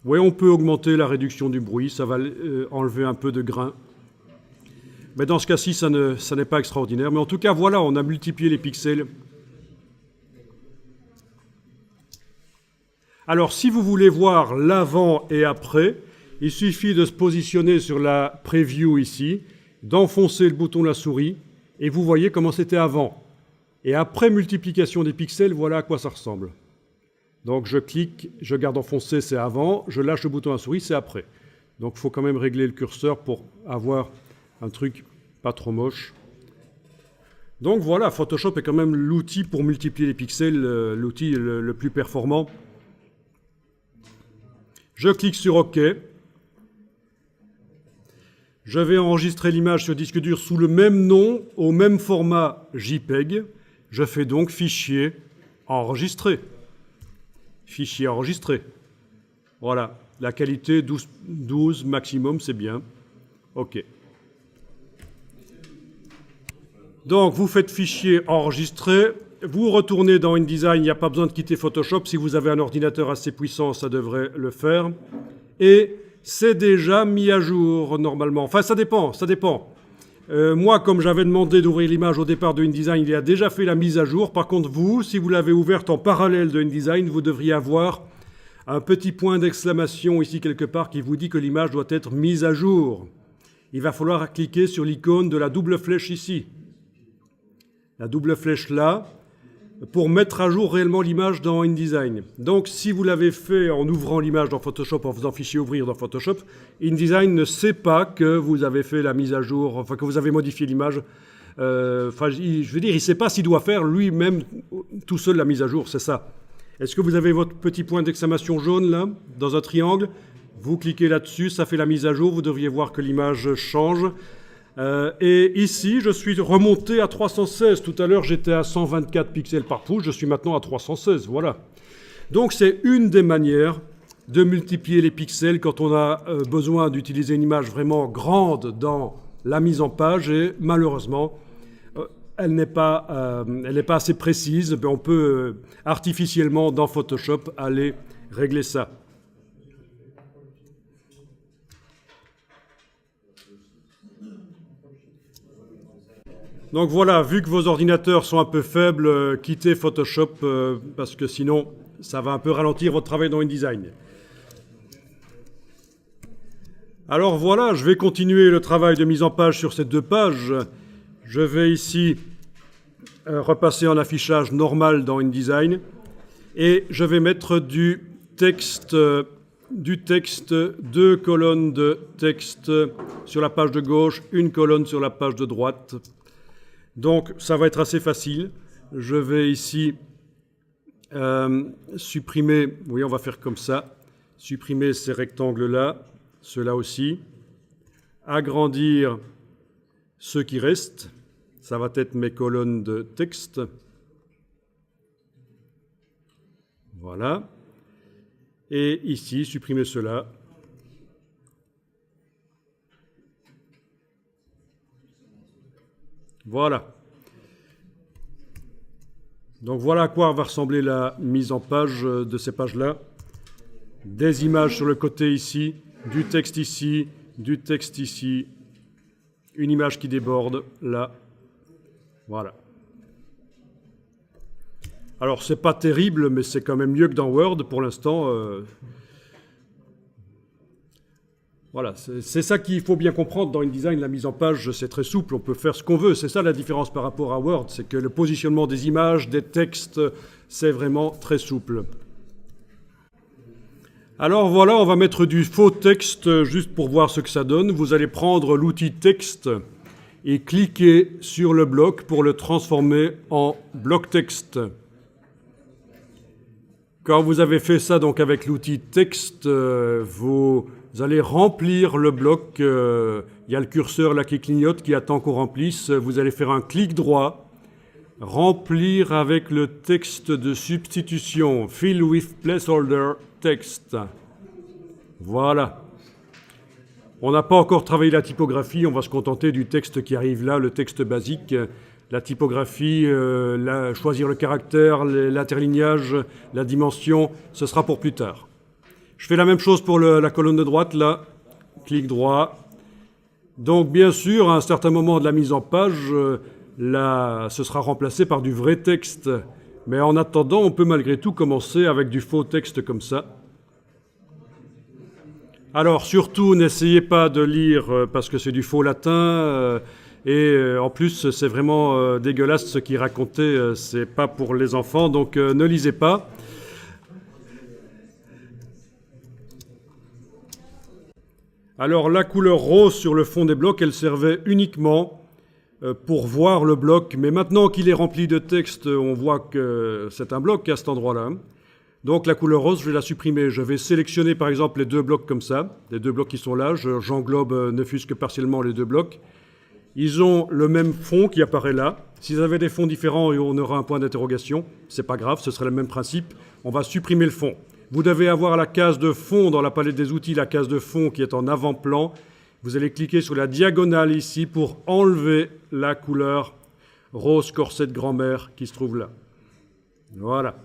Speaker 1: Oui, on peut augmenter la réduction du bruit, ça va enlever un peu de grains. Mais dans ce cas-ci, ça n'est pas extraordinaire. Mais en tout cas, voilà, on a multiplié les pixels. Alors, si vous voulez voir l'avant et après, il suffit de se positionner sur la preview ici, d'enfoncer le bouton de la souris, et vous voyez comment c'était avant. Et après multiplication des pixels, voilà à quoi ça ressemble. Donc je clique, je garde enfoncé, c'est avant, je lâche le bouton à la souris, c'est après. Donc il faut quand même régler le curseur pour avoir un truc pas trop moche. Donc voilà, Photoshop est quand même l'outil pour multiplier les pixels, l'outil le plus performant. Je clique sur OK. Je vais enregistrer l'image sur disque dur sous le même nom, au même format JPEG. Je fais donc fichier enregistré. Fichier enregistré. Voilà, la qualité 12 maximum, c'est bien. OK. Donc, vous faites fichier enregistré, vous retournez dans InDesign, il n'y a pas besoin de quitter Photoshop. Si vous avez un ordinateur assez puissant, ça devrait le faire. Et c'est déjà mis à jour, normalement. Enfin, ça dépend. Moi, comme j'avais demandé d'ouvrir l'image au départ de InDesign, il a déjà fait la mise à jour. Par contre, vous, si vous l'avez ouverte en parallèle de InDesign, vous devriez avoir un petit point d'exclamation ici quelque part qui vous dit que l'image doit être mise à jour. Il va falloir cliquer sur l'icône de la double flèche ici. La double flèche là, pour mettre à jour réellement l'image dans InDesign. Donc, si vous l'avez fait en ouvrant l'image dans Photoshop, en faisant fichier ouvrir dans Photoshop, InDesign ne sait pas que vous avez fait la mise à jour, enfin que vous avez modifié l'image. Je veux dire, il ne sait pas s'il doit faire lui-même tout seul la mise à jour, c'est ça. Est-ce que vous avez votre petit point d'exclamation jaune là, dans un triangle? Vous cliquez là-dessus, ça fait la mise à jour, vous devriez voir que l'image change. Et ici, je suis remonté à 316. Tout à l'heure, j'étais à 124 pixels par pouce. Je suis maintenant à 316. Voilà. Donc, c'est une des manières de multiplier les pixels quand on a besoin d'utiliser une image vraiment grande dans la mise en page. Et malheureusement, elle n'est pas assez précise. Mais on peut artificiellement, dans Photoshop, aller régler ça. Donc voilà, vu que vos ordinateurs sont un peu faibles, quittez Photoshop parce que sinon, ça va un peu ralentir votre travail dans InDesign. Alors voilà, je vais continuer le travail de mise en page sur ces deux pages. Je vais ici repasser en affichage normal dans InDesign et je vais mettre du texte, 2 colonnes de texte sur la page de gauche, 1 colonne sur la page de droite. Donc, ça va être assez facile. Je vais ici supprimer, oui, on va faire comme ça, supprimer ces rectangles-là, ceux-là aussi, agrandir ceux qui restent, ça va être mes colonnes de texte. Voilà. Et ici, supprimer cela. Voilà. Donc voilà à quoi va ressembler la mise en page de ces pages-là. Des images sur le côté ici, du texte ici, une image qui déborde là. Voilà. Alors c'est pas terrible, mais c'est quand même mieux que dans Word pour l'instant. Voilà, c'est ça qu'il faut bien comprendre dans InDesign, la mise en page, c'est très souple, on peut faire ce qu'on veut. C'est ça la différence par rapport à Word, c'est que le positionnement des images, des textes, c'est vraiment très souple. Alors voilà, on va mettre du faux texte juste pour voir ce que ça donne. Vous allez prendre l'outil texte et cliquer sur le bloc pour le transformer en bloc texte. Quand vous avez fait ça donc avec l'outil texte, vous allez remplir le bloc. Il y a le curseur là qui clignote, qui attend qu'on remplisse. Vous allez faire un clic droit, remplir avec le texte de substitution, fill with placeholder text. Voilà. On n'a pas encore travaillé la typographie, on va se contenter du texte qui arrive là, le texte basique. La typographie, choisir le caractère, l'interlignage, la dimension, ce sera pour plus tard. Je fais la même chose pour la colonne de droite, là, clic droit. Donc bien sûr, à un certain moment de la mise en page, ce sera remplacé par du vrai texte. Mais en attendant, on peut malgré tout commencer avec du faux texte comme ça. Alors surtout, n'essayez pas de lire parce que c'est du faux latin. Et en plus, c'est vraiment dégueulasse ce qu'il racontait, c'est pas pour les enfants, donc ne lisez pas. Alors la couleur rose sur le fond des blocs, elle servait uniquement pour voir le bloc, mais maintenant qu'il est rempli de texte, on voit que c'est un bloc à cet endroit-là. Donc la couleur rose, je vais la supprimer. Je vais sélectionner par exemple les deux blocs comme ça, les deux blocs qui sont là, j'englobe ne fût-ce que partiellement les deux blocs. Ils ont le même fond qui apparaît là. S'ils avaient des fonds différents, on aura un point d'interrogation. C'est pas grave, ce serait le même principe. On va supprimer le fond. Vous devez avoir la case de fond dans la palette des outils, la case de fond qui est en avant-plan. Vous allez cliquer sur la diagonale ici pour enlever la couleur rose corset de grand-mère qui se trouve là. Voilà.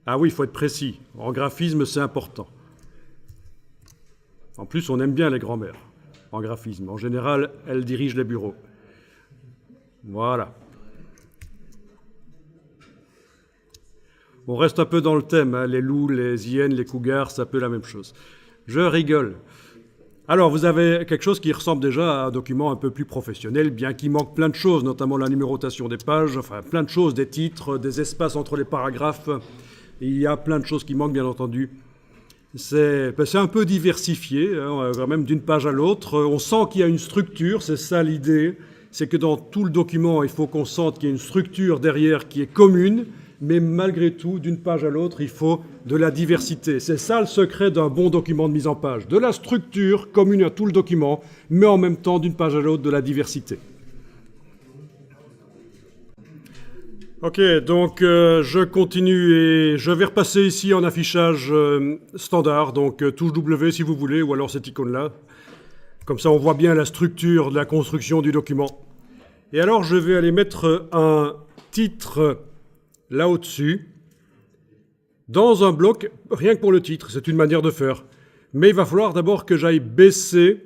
Speaker 1: Ah oui, il faut être précis. En graphisme, c'est important. En plus, on aime bien les grand-mères. En graphisme. En général, elle dirige les bureaux. Voilà. On reste un peu dans le thème, hein. Les loups, les hyènes, les cougars, c'est un peu la même chose. Je rigole. Alors, vous avez quelque chose qui ressemble déjà à un document un peu plus professionnel, bien qu'il manque plein de choses, notamment la numérotation des pages, enfin plein de choses, des titres, des espaces entre les paragraphes. Il y a plein de choses qui manquent, bien entendu. C'est un peu diversifié, hein, quand même d'une page à l'autre. On sent qu'il y a une structure, c'est ça l'idée. C'est que dans tout le document, il faut qu'on sente qu'il y a une structure derrière qui est commune, mais malgré tout, d'une page à l'autre, il faut de la diversité. C'est ça le secret d'un bon document de mise en page. De la structure commune à tout le document, mais en même temps, d'une page à l'autre, de la diversité. Ok, donc je continue et je vais repasser ici en affichage standard, donc touche W si vous voulez, ou alors cette icône-là. Comme ça, on voit bien la structure de la construction du document. Et alors, je vais aller mettre un titre là au-dessus, dans un bloc, rien que pour le titre, c'est une manière de faire. Mais il va falloir d'abord que j'aille baisser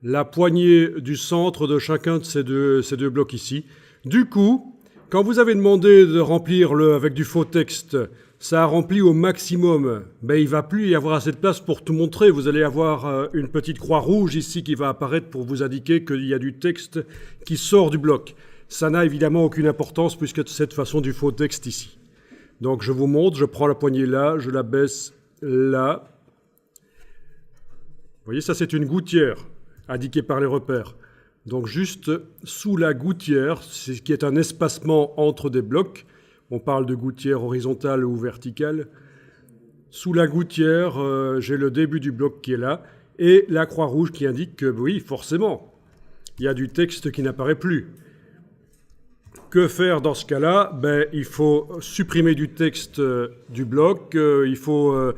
Speaker 1: la poignée du centre de chacun de ces deux blocs ici. Du coup, quand vous avez demandé de remplir avec du faux texte, ça a rempli au maximum. Ben, il ne va plus y avoir assez de place pour tout montrer. Vous allez avoir une petite croix rouge ici qui va apparaître pour vous indiquer qu'il y a du texte qui sort du bloc. Ça n'a évidemment aucune importance puisque c'est de façon du faux texte ici. Donc je vous montre, je prends la poignée là, je la baisse là. Vous voyez, ça c'est une gouttière indiquée par les repères. Donc juste sous la gouttière, qui est un espacement entre des blocs, on parle de gouttière horizontale ou verticale, sous la gouttière, j'ai le début du bloc qui est là, et la croix rouge qui indique que oui, forcément, il y a du texte qui n'apparaît plus. Que faire dans ce cas-là? Ben, il faut supprimer du texte du bloc, il faut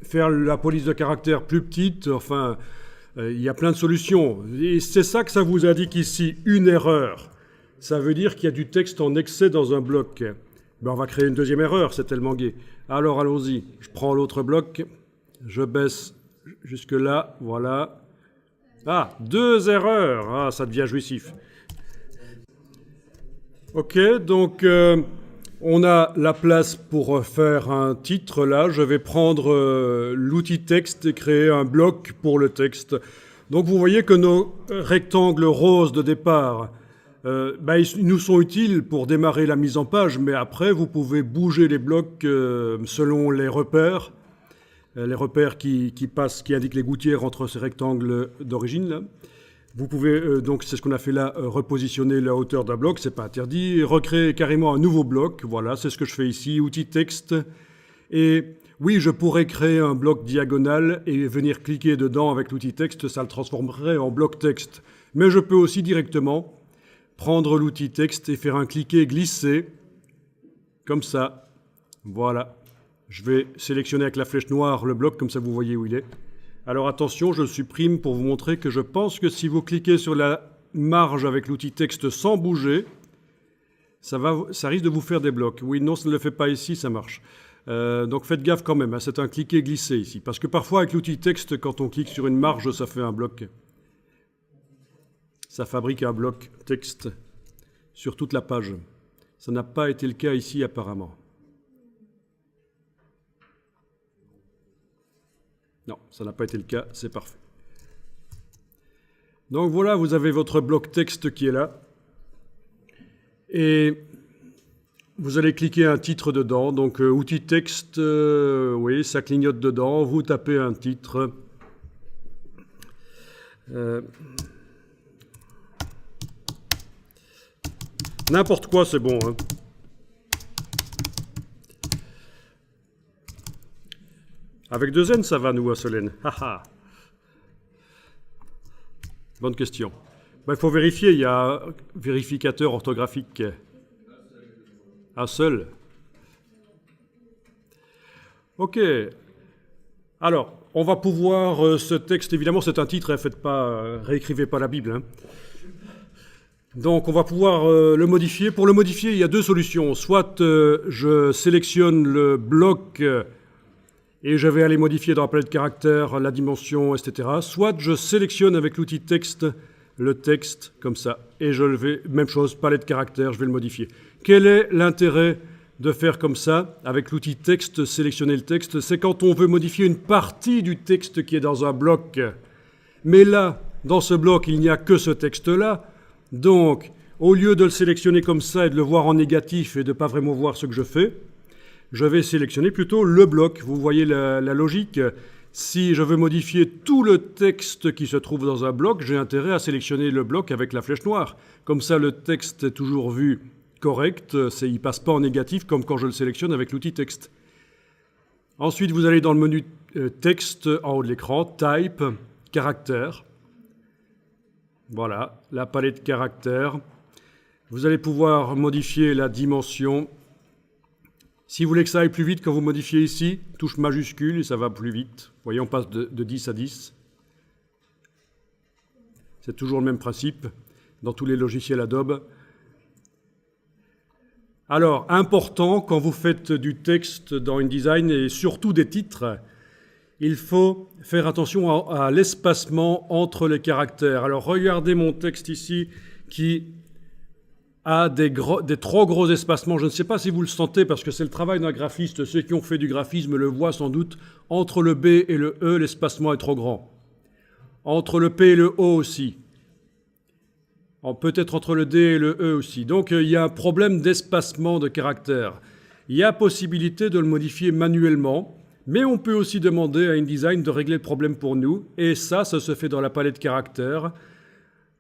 Speaker 1: faire la police de caractère plus petite, enfin... il y a plein de solutions. Et c'est ça que ça vous indique ici, une erreur. Ça veut dire qu'il y a du texte en excès dans un bloc. Ben, on va créer une deuxième erreur, c'est tellement gai. Alors allons-y, je prends l'autre bloc, je baisse jusque là, voilà. Ah, 2 erreurs, ah, ça devient jouissif. Ok, donc on a la place pour faire un titre là. Je vais prendre l'outil texte et créer un bloc pour le texte. Donc vous voyez que nos rectangles roses de départ Ils nous sont utiles pour démarrer la mise en page, mais après, vous pouvez bouger les blocs selon les repères qui passent, qui indiquent les gouttières entre ces rectangles d'origine, là. Vous pouvez, donc c'est ce qu'on a fait là, repositionner la hauteur d'un bloc, c'est pas interdit, recréer carrément un nouveau bloc, voilà, c'est ce que je fais ici, outil texte. Et oui, je pourrais créer un bloc diagonal et venir cliquer dedans avec l'outil texte, ça le transformerait en bloc texte. Mais je peux aussi directement prendre l'outil texte et faire un cliquer-glisser, comme ça, voilà. Je vais sélectionner avec la flèche noire le bloc, comme ça vous voyez où il est. Alors attention, je le supprime pour vous montrer que je pense que si vous cliquez sur la marge avec l'outil texte sans bouger, ça risque de vous faire des blocs. Oui, non, ça ne le fait pas ici, ça marche. Donc faites gaffe quand même, hein, c'est un cliquer-glisser ici. Parce que parfois avec l'outil texte, quand on clique sur une marge, ça fait un bloc. Ça fabrique un bloc texte sur toute la page. Ça n'a pas été le cas ici apparemment. Non, ça n'a pas été le cas, c'est parfait. Donc voilà, vous avez votre bloc texte qui est là. Et vous allez cliquer un titre dedans. Donc outil texte, oui, ça clignote dedans. Vous tapez un titre. N'importe quoi, c'est bon, hein. Avec 2 N, ça va, nous, à Solène. Haha. Bonne question. Il faut vérifier, il y a un vérificateur orthographique. Un seul. OK. Alors, on va pouvoir, ce texte, évidemment, c'est un titre, hein, réécrivez pas la Bible, hein. Donc, on va pouvoir le modifier. Pour le modifier, il y a 2 solutions. Soit je sélectionne le bloc et je vais aller modifier dans la palette caractères, la dimension, etc. Soit je sélectionne avec l'outil texte le texte, comme ça, et je le vais, même chose, palette caractères, je vais le modifier. Quel est l'intérêt de faire comme ça, avec l'outil texte, sélectionner le texte? C'est quand on veut modifier une partie du texte qui est dans un bloc. Mais là, dans ce bloc, il n'y a que ce texte-là. Donc, au lieu de le sélectionner comme ça et de le voir en négatif et de ne pas vraiment voir ce que je fais, je vais sélectionner plutôt le bloc. Vous voyez la logique. Si je veux modifier tout le texte qui se trouve dans un bloc, j'ai intérêt à sélectionner le bloc avec la flèche noire. Comme ça, le texte est toujours vu correct. Il ne passe pas en négatif comme quand je le sélectionne avec l'outil texte. Ensuite, vous allez dans le menu texte en haut de l'écran, Type, caractères. Voilà, la palette caractères. Vous allez pouvoir modifier la dimension. Si vous voulez que ça aille plus vite, quand vous modifiez ici, touche majuscule et ça va plus vite. Vous voyez, on passe de 10 à 10. C'est toujours le même principe dans tous les logiciels Adobe. Alors, important, quand vous faites du texte dans InDesign et surtout des titres, il faut faire attention à l'espacement entre les caractères. Alors, regardez mon texte ici qui a des trop gros espacements. Je ne sais pas si vous le sentez parce que c'est le travail d'un graphiste. Ceux qui ont fait du graphisme le voient sans doute. Entre le B et le E, l'espacement est trop grand. Entre le P et le O aussi. Peut-être entre le D et le E aussi. Donc il y a un problème d'espacement de caractères. Il y a possibilité de le modifier manuellement, mais on peut aussi demander à InDesign de régler le problème pour nous. Et ça se fait dans la palette caractères.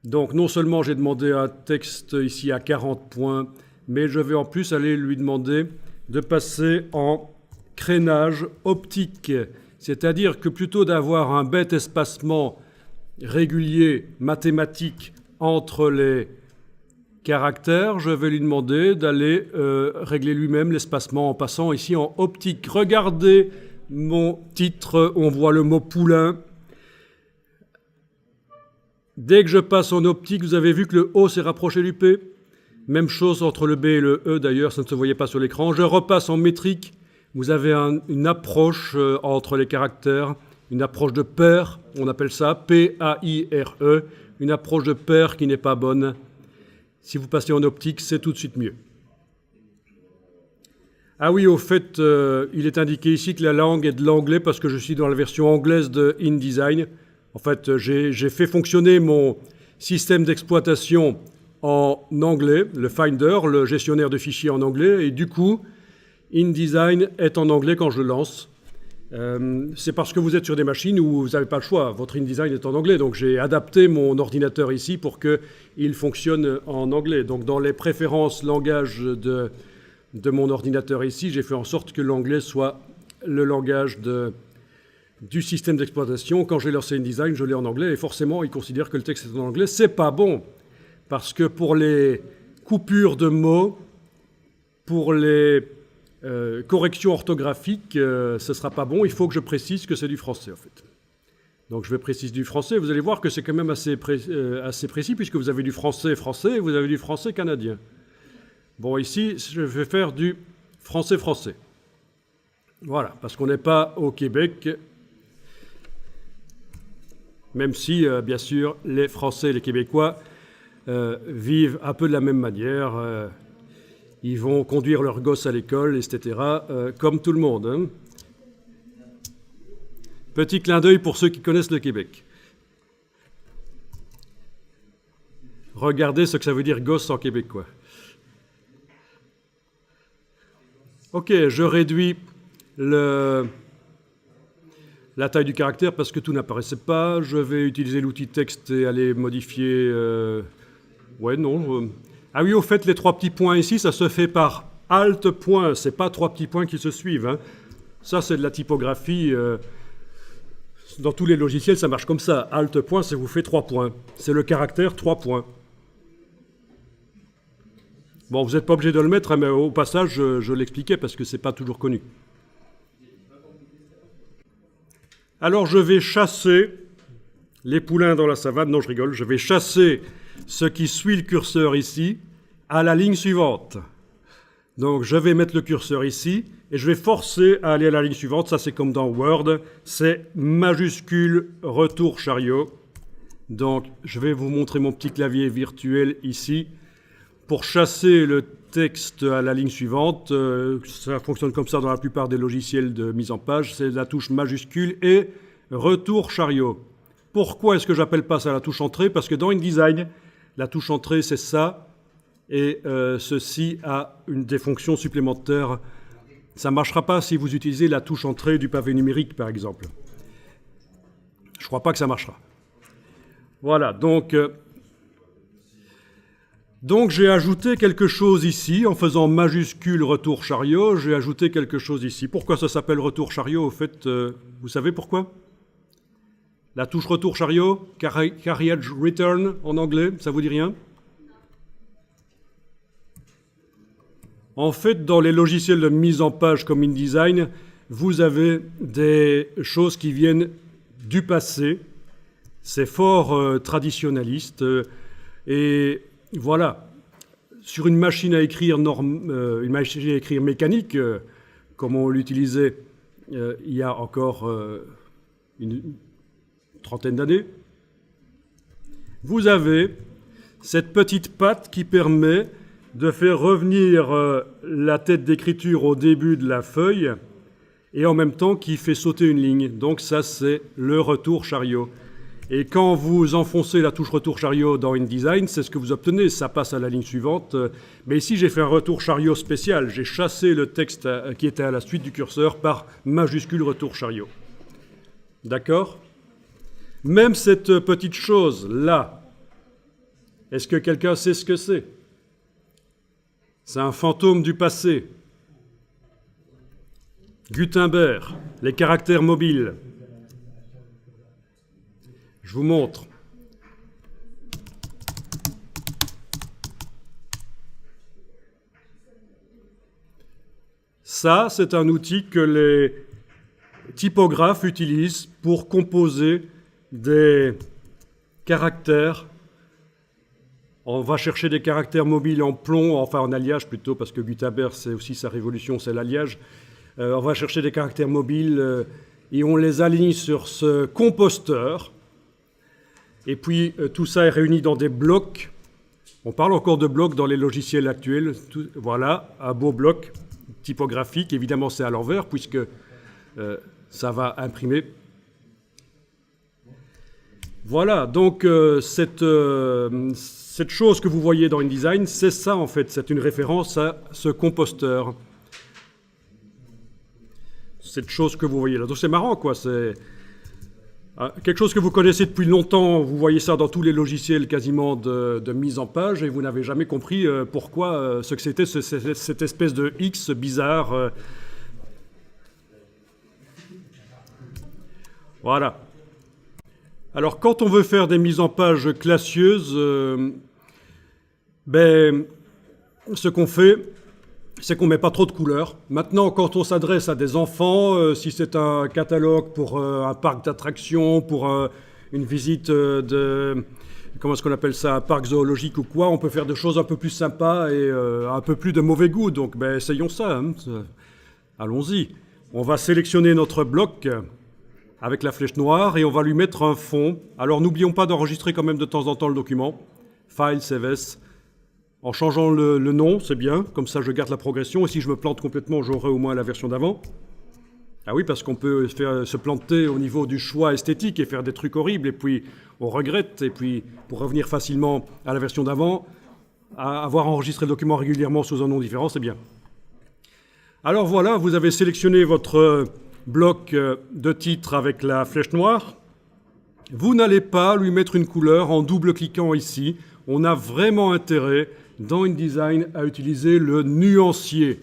Speaker 1: Donc non seulement j'ai demandé un texte ici à 40 points, mais je vais en plus aller lui demander de passer en crénage optique. C'est-à-dire que plutôt d'avoir un bête espacement régulier, mathématique, entre les caractères, je vais lui demander d'aller régler lui-même l'espacement en passant ici en optique. Regardez mon titre, on voit le mot poulain. Dès que je passe en optique, vous avez vu que le O s'est rapproché du P. Même chose entre le B et le E, d'ailleurs, ça ne se voyait pas sur l'écran. Je repasse en métrique. Vous avez une approche entre les caractères, une approche de paire, on appelle ça P-A-I-R-E, une approche de paire qui n'est pas bonne. Si vous passez en optique, c'est tout de suite mieux. Ah oui, au fait, il est indiqué ici que la langue est de l'anglais parce que je suis dans la version anglaise de InDesign. En fait, j'ai fait fonctionner mon système d'exploitation en anglais, le Finder, le gestionnaire de fichiers en anglais, et du coup, InDesign est en anglais quand je le lance. C'est parce que vous êtes sur des machines où vous n'avez pas le choix. Votre InDesign est en anglais, donc j'ai adapté mon ordinateur ici pour qu'il fonctionne en anglais. Donc dans les préférences langage de mon ordinateur ici, j'ai fait en sorte que l'anglais soit le langage du système d'exploitation. Quand j'ai lancé InDesign, je l'ai en anglais, et forcément, il considère que le texte est en anglais. C'est pas bon, parce que pour les coupures de mots, pour les correction orthographique, ce ne sera pas bon. Il faut que je précise que c'est du français, en fait. Donc je vais préciser du français. Vous allez voir que c'est quand même assez précis, puisque vous avez du français français et vous avez du français canadien. Bon, ici, je vais faire du français français. Voilà, parce qu'on n'est pas au Québec, même si, bien sûr, les Français et les Québécois vivent un peu de la même manière. Ils vont conduire leurs gosses à l'école, etc., comme tout le monde. Hein. Petit clin d'œil pour ceux qui connaissent le Québec. Regardez ce que ça veut dire gosse en québécois. Ok, je réduis la taille du caractère parce que tout n'apparaissait pas. Je vais utiliser l'outil texte et aller modifier... Ouais, non... Ah oui, au fait, les 3 petits points ici, ça se fait par Alt point. Ce n'est pas 3 petits points qui se suivent. Hein. Ça, c'est de la typographie. Dans tous les logiciels, ça marche comme ça. Alt point, ça vous fait 3 points. C'est le caractère 3 points. Bon, vous n'êtes pas obligé de le mettre, hein, mais au passage, je l'expliquais parce que ce n'est pas toujours connu. Alors, je vais chasser les poulains dans la savane. Non, je rigole. Je vais chasser ce qui suit le curseur ici à la ligne suivante. Donc je vais mettre le curseur ici et je vais forcer à aller à la ligne suivante. Ça c'est comme dans Word, c'est majuscule retour chariot. Donc je vais vous montrer mon petit clavier virtuel ici. Pour chasser le texte à la ligne suivante, ça fonctionne comme ça dans la plupart des logiciels de mise en page, c'est la touche majuscule et retour chariot. Pourquoi est-ce que j'appelle pas ça la touche entrée? Parce que dans InDesign, la touche entrée, c'est ça, et ceci a des fonctions supplémentaires. Ça ne marchera pas si vous utilisez la touche entrée du pavé numérique, par exemple. Je ne crois pas que ça marchera. Voilà, donc j'ai ajouté quelque chose ici, en faisant majuscule retour chariot, j'ai ajouté quelque chose ici. Pourquoi ça s'appelle retour chariot, au fait, vous savez pourquoi? La touche retour chariot, carriage return en anglais, ça vous dit rien? En fait, dans les logiciels de mise en page comme InDesign, vous avez des choses qui viennent du passé. C'est fort traditionnaliste. Et voilà, sur une machine à écrire, mécanique, comme on l'utilisait il y a encore une trentaine d'années, vous avez cette petite patte qui permet de faire revenir la tête d'écriture au début de la feuille et en même temps qui fait sauter une ligne. Donc ça, c'est le retour chariot. Et quand vous enfoncez la touche retour chariot dans InDesign, c'est ce que vous obtenez, ça passe à la ligne suivante. Mais ici, j'ai fait un retour chariot spécial. J'ai chassé le texte qui était à la suite du curseur par majuscule retour chariot. D'accord ? Même cette petite chose-là, est-ce que quelqu'un sait ce que c'est? C'est un fantôme du passé. Gutenberg, les caractères mobiles. Je vous montre. Ça, c'est un outil que les typographes utilisent pour composer des caractères. On va chercher des caractères mobiles en plomb, enfin en alliage plutôt, parce que Gutenberg, c'est aussi sa révolution, c'est l'alliage. On va chercher des caractères mobiles et on les aligne sur ce composteur. Et puis tout ça est réuni dans des blocs. On parle encore de blocs dans les logiciels actuels. Voilà, un beau bloc typographique. Évidemment, c'est à l'envers, puisque ça va imprimer. Voilà, donc cette chose que vous voyez dans InDesign, c'est ça en fait, c'est une référence à ce composteur. Cette chose que vous voyez là. Donc c'est marrant quoi, c'est quelque chose que vous connaissez depuis longtemps, vous voyez ça dans tous les logiciels quasiment de mise en page et vous n'avez jamais compris pourquoi, ce que c'était cette espèce de X bizarre. Voilà. Alors quand on veut faire des mises en page classieuses, ce qu'on fait, c'est qu'on ne met pas trop de couleurs. Maintenant, quand on s'adresse à des enfants, si c'est un catalogue pour un parc d'attractions, pour une visite comment est-ce qu'on appelle ça, un parc zoologique ou quoi, on peut faire des choses un peu plus sympas et un peu plus de mauvais goût. Donc, essayons ça. Hein. Allons-y. On va sélectionner notre bloc avec la flèche noire et on va lui mettre un fond. Alors, n'oublions pas d'enregistrer quand même de temps en temps le document. File, Save As. En changeant le nom, c'est bien, comme ça je garde la progression, et si je me plante complètement, j'aurai au moins la version d'avant. Ah oui, parce qu'on peut se planter au niveau du choix esthétique et faire des trucs horribles, et puis on regrette, et puis pour revenir facilement à la version d'avant, avoir enregistré le document régulièrement sous un nom différent, c'est bien. Alors voilà, vous avez sélectionné votre bloc de titre avec la flèche noire. Vous n'allez pas lui mettre une couleur en double-cliquant ici. On a vraiment intérêt dans InDesign à utiliser le nuancier,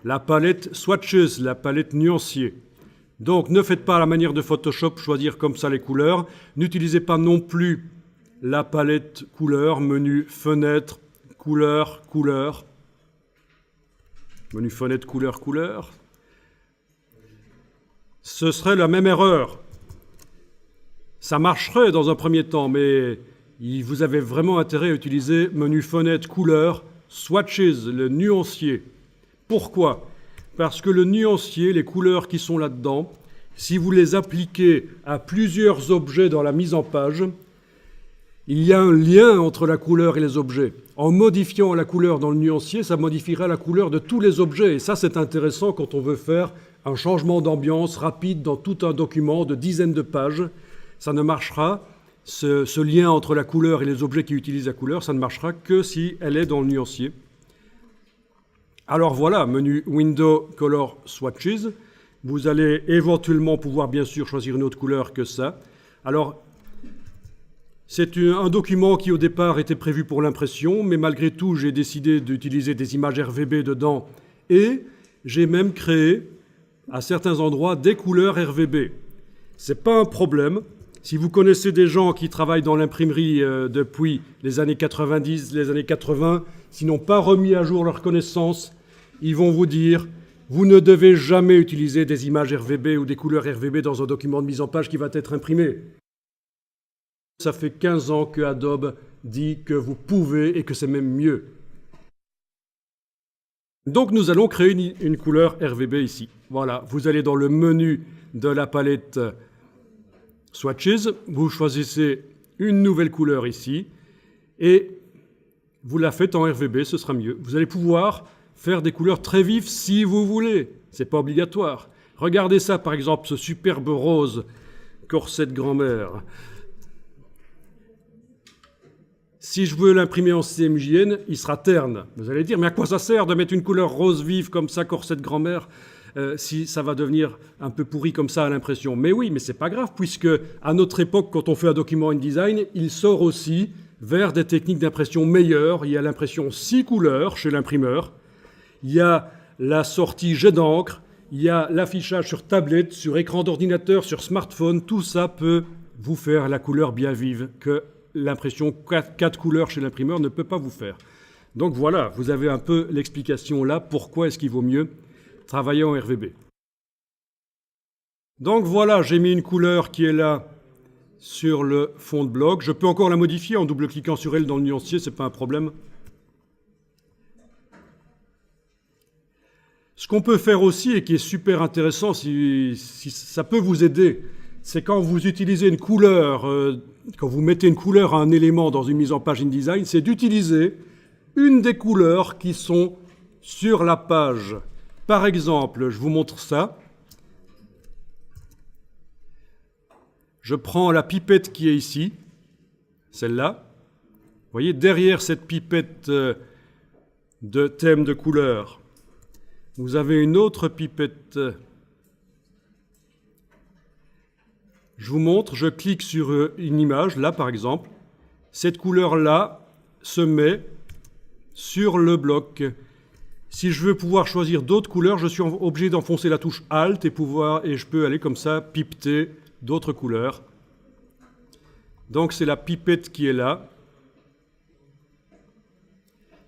Speaker 1: la palette Swatches, la palette nuancier. Donc ne faites pas à la manière de Photoshop, choisir comme ça les couleurs. N'utilisez pas non plus la palette couleurs, menu fenêtre, couleur, couleur. Menu fenêtre, couleur, couleur. Ce serait la même erreur. Ça marcherait dans un premier temps, mais vous avez vraiment intérêt à utiliser menu fenêtre couleur, swatches, le nuancier. Pourquoi? Parce que le nuancier, les couleurs qui sont là-dedans, si vous les appliquez à plusieurs objets dans la mise en page, il y a un lien entre la couleur et les objets. En modifiant la couleur dans le nuancier, ça modifiera la couleur de tous les objets. Et ça, c'est intéressant quand on veut faire un changement d'ambiance rapide dans tout un document de dizaines de pages. Ça ne marchera. Ce lien entre la couleur et les objets qui utilisent la couleur, ça ne marchera que si elle est dans le nuancier. Alors voilà, menu Window Color Swatches. Vous allez éventuellement pouvoir bien sûr choisir une autre couleur que ça. Alors, c'est un document qui au départ était prévu pour l'impression, mais malgré tout, j'ai décidé d'utiliser des images RVB dedans et j'ai même créé à certains endroits des couleurs RVB. C'est pas un problème. Si vous connaissez des gens qui travaillent dans l'imprimerie depuis les années 90, les années 80, s'ils n'ont pas remis à jour leurs connaissances, ils vont vous dire « Vous ne devez jamais utiliser des images RVB ou des couleurs RVB dans un document de mise en page qui va être imprimé. » Ça fait 15 ans que Adobe dit que vous pouvez et que c'est même mieux. Donc nous allons créer une couleur RVB ici. Voilà, vous allez dans le menu de la palette Swatches, vous choisissez une nouvelle couleur ici et vous la faites en RVB, ce sera mieux. Vous allez pouvoir faire des couleurs très vives si vous voulez, c'est pas obligatoire. Regardez ça par exemple, ce superbe rose corset de grand-mère. Si je veux l'imprimer en CMJN, il sera terne. Vous allez dire, mais à quoi ça sert de mettre une couleur rose vive comme ça, corset de grand-mère si ça va devenir un peu pourri comme ça à l'impression. Mais oui, mais c'est pas grave, puisque à notre époque, quand on fait un document InDesign, il sort aussi vers des techniques d'impression meilleures. Il y a l'impression 6 couleurs chez l'imprimeur. Il y a la sortie jet d'encre. Il y a l'affichage sur tablette, sur écran d'ordinateur, sur smartphone. Tout ça peut vous faire la couleur bien vive que l'impression 4 couleurs chez l'imprimeur ne peut pas vous faire. Donc voilà, vous avez un peu l'explication là, pourquoi est-ce qu'il vaut mieux travailler en RVB. Donc voilà, j'ai mis une couleur qui est là sur le fond de bloc. Je peux encore la modifier en double-cliquant sur elle dans le nuancier, c'est pas un problème. Ce qu'on peut faire aussi, et qui est super intéressant, si ça peut vous aider, c'est quand vous utilisez une couleur, quand vous mettez une couleur à un élément dans une mise en page InDesign, c'est d'utiliser une des couleurs qui sont sur la page. Par exemple, je vous montre ça. Je prends la pipette qui est ici. celle-là. Vous voyez, derrière cette pipette de thème de couleur, vous avez une autre pipette. Je vous montre, je clique sur une image, là par exemple. Cette couleur-là se met sur le bloc. Si je veux pouvoir choisir d'autres couleurs, je suis obligé d'enfoncer la touche Alt et je peux aller comme ça pipeter d'autres couleurs. Donc c'est la pipette qui est là,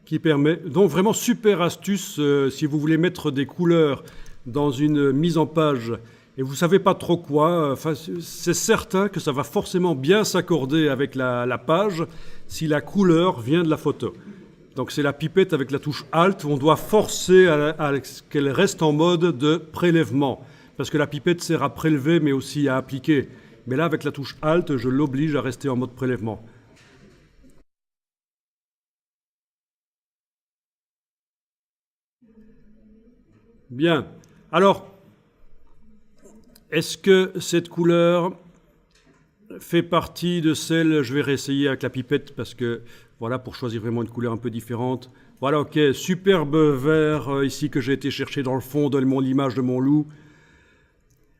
Speaker 1: qui permet, donc vraiment super astuce si vous voulez mettre des couleurs dans une mise en page et vous ne savez pas trop quoi, c'est certain que ça va forcément bien s'accorder avec la page si la couleur vient de la photo. Donc c'est la pipette avec la touche Alt, on doit forcer à ce qu'elle reste en mode de prélèvement, parce que la pipette sert à prélever mais aussi à appliquer. Mais là avec la touche Alt, je l'oblige à rester en mode prélèvement. Bien, alors, est-ce que cette couleur fait partie de celle, je vais réessayer avec la pipette parce que, voilà, pour choisir vraiment une couleur un peu différente. Voilà, ok, superbe vert ici que j'ai été chercher dans le fond de l'image de mon loup.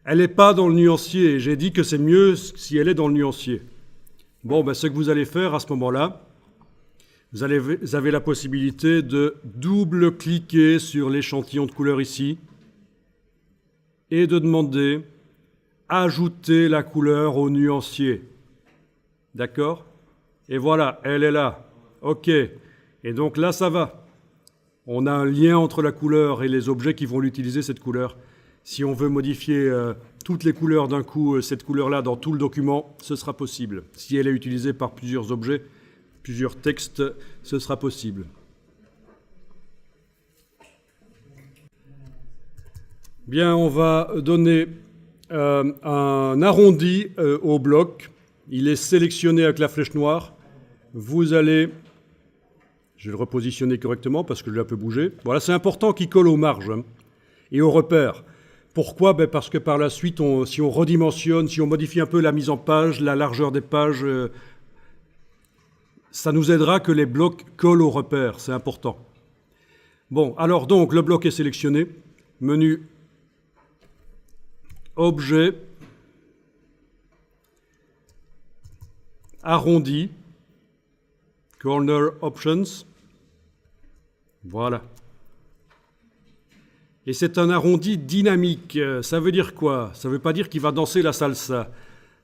Speaker 1: Elle n'est pas dans le nuancier, j'ai dit que c'est mieux si elle est dans le nuancier. Bon, ben, ce que vous allez faire à ce moment-là, vous avez la possibilité de double-cliquer sur l'échantillon de couleur ici et de demander « Ajouter la couleur au nuancier ». D'accord? Et voilà, elle est là. OK. Et donc là, ça va. On a un lien entre la couleur et les objets qui vont l'utiliser, cette couleur. Si on veut modifier toutes les couleurs d'un coup, cette couleur-là, dans tout le document, ce sera possible. Si elle est utilisée par plusieurs objets, plusieurs textes, ce sera possible. Bien, on va donner un arrondi au bloc. Il est sélectionné avec la flèche noire. Vous allez... Je vais le repositionner correctement parce que je l'ai un peu bougé. Voilà, c'est important qu'il colle aux marges hein, et aux repères. Pourquoi? Ben parce que par la suite, si on redimensionne, si on modifie un peu la mise en page, la largeur des pages, ça nous aidera que les blocs collent aux repères. C'est important. Bon, alors donc, le bloc est sélectionné. Menu Objet, arrondi, Corner Options. Voilà. Et c'est un arrondi dynamique. Ça veut dire quoi? Ça ne veut pas dire qu'il va danser la salsa.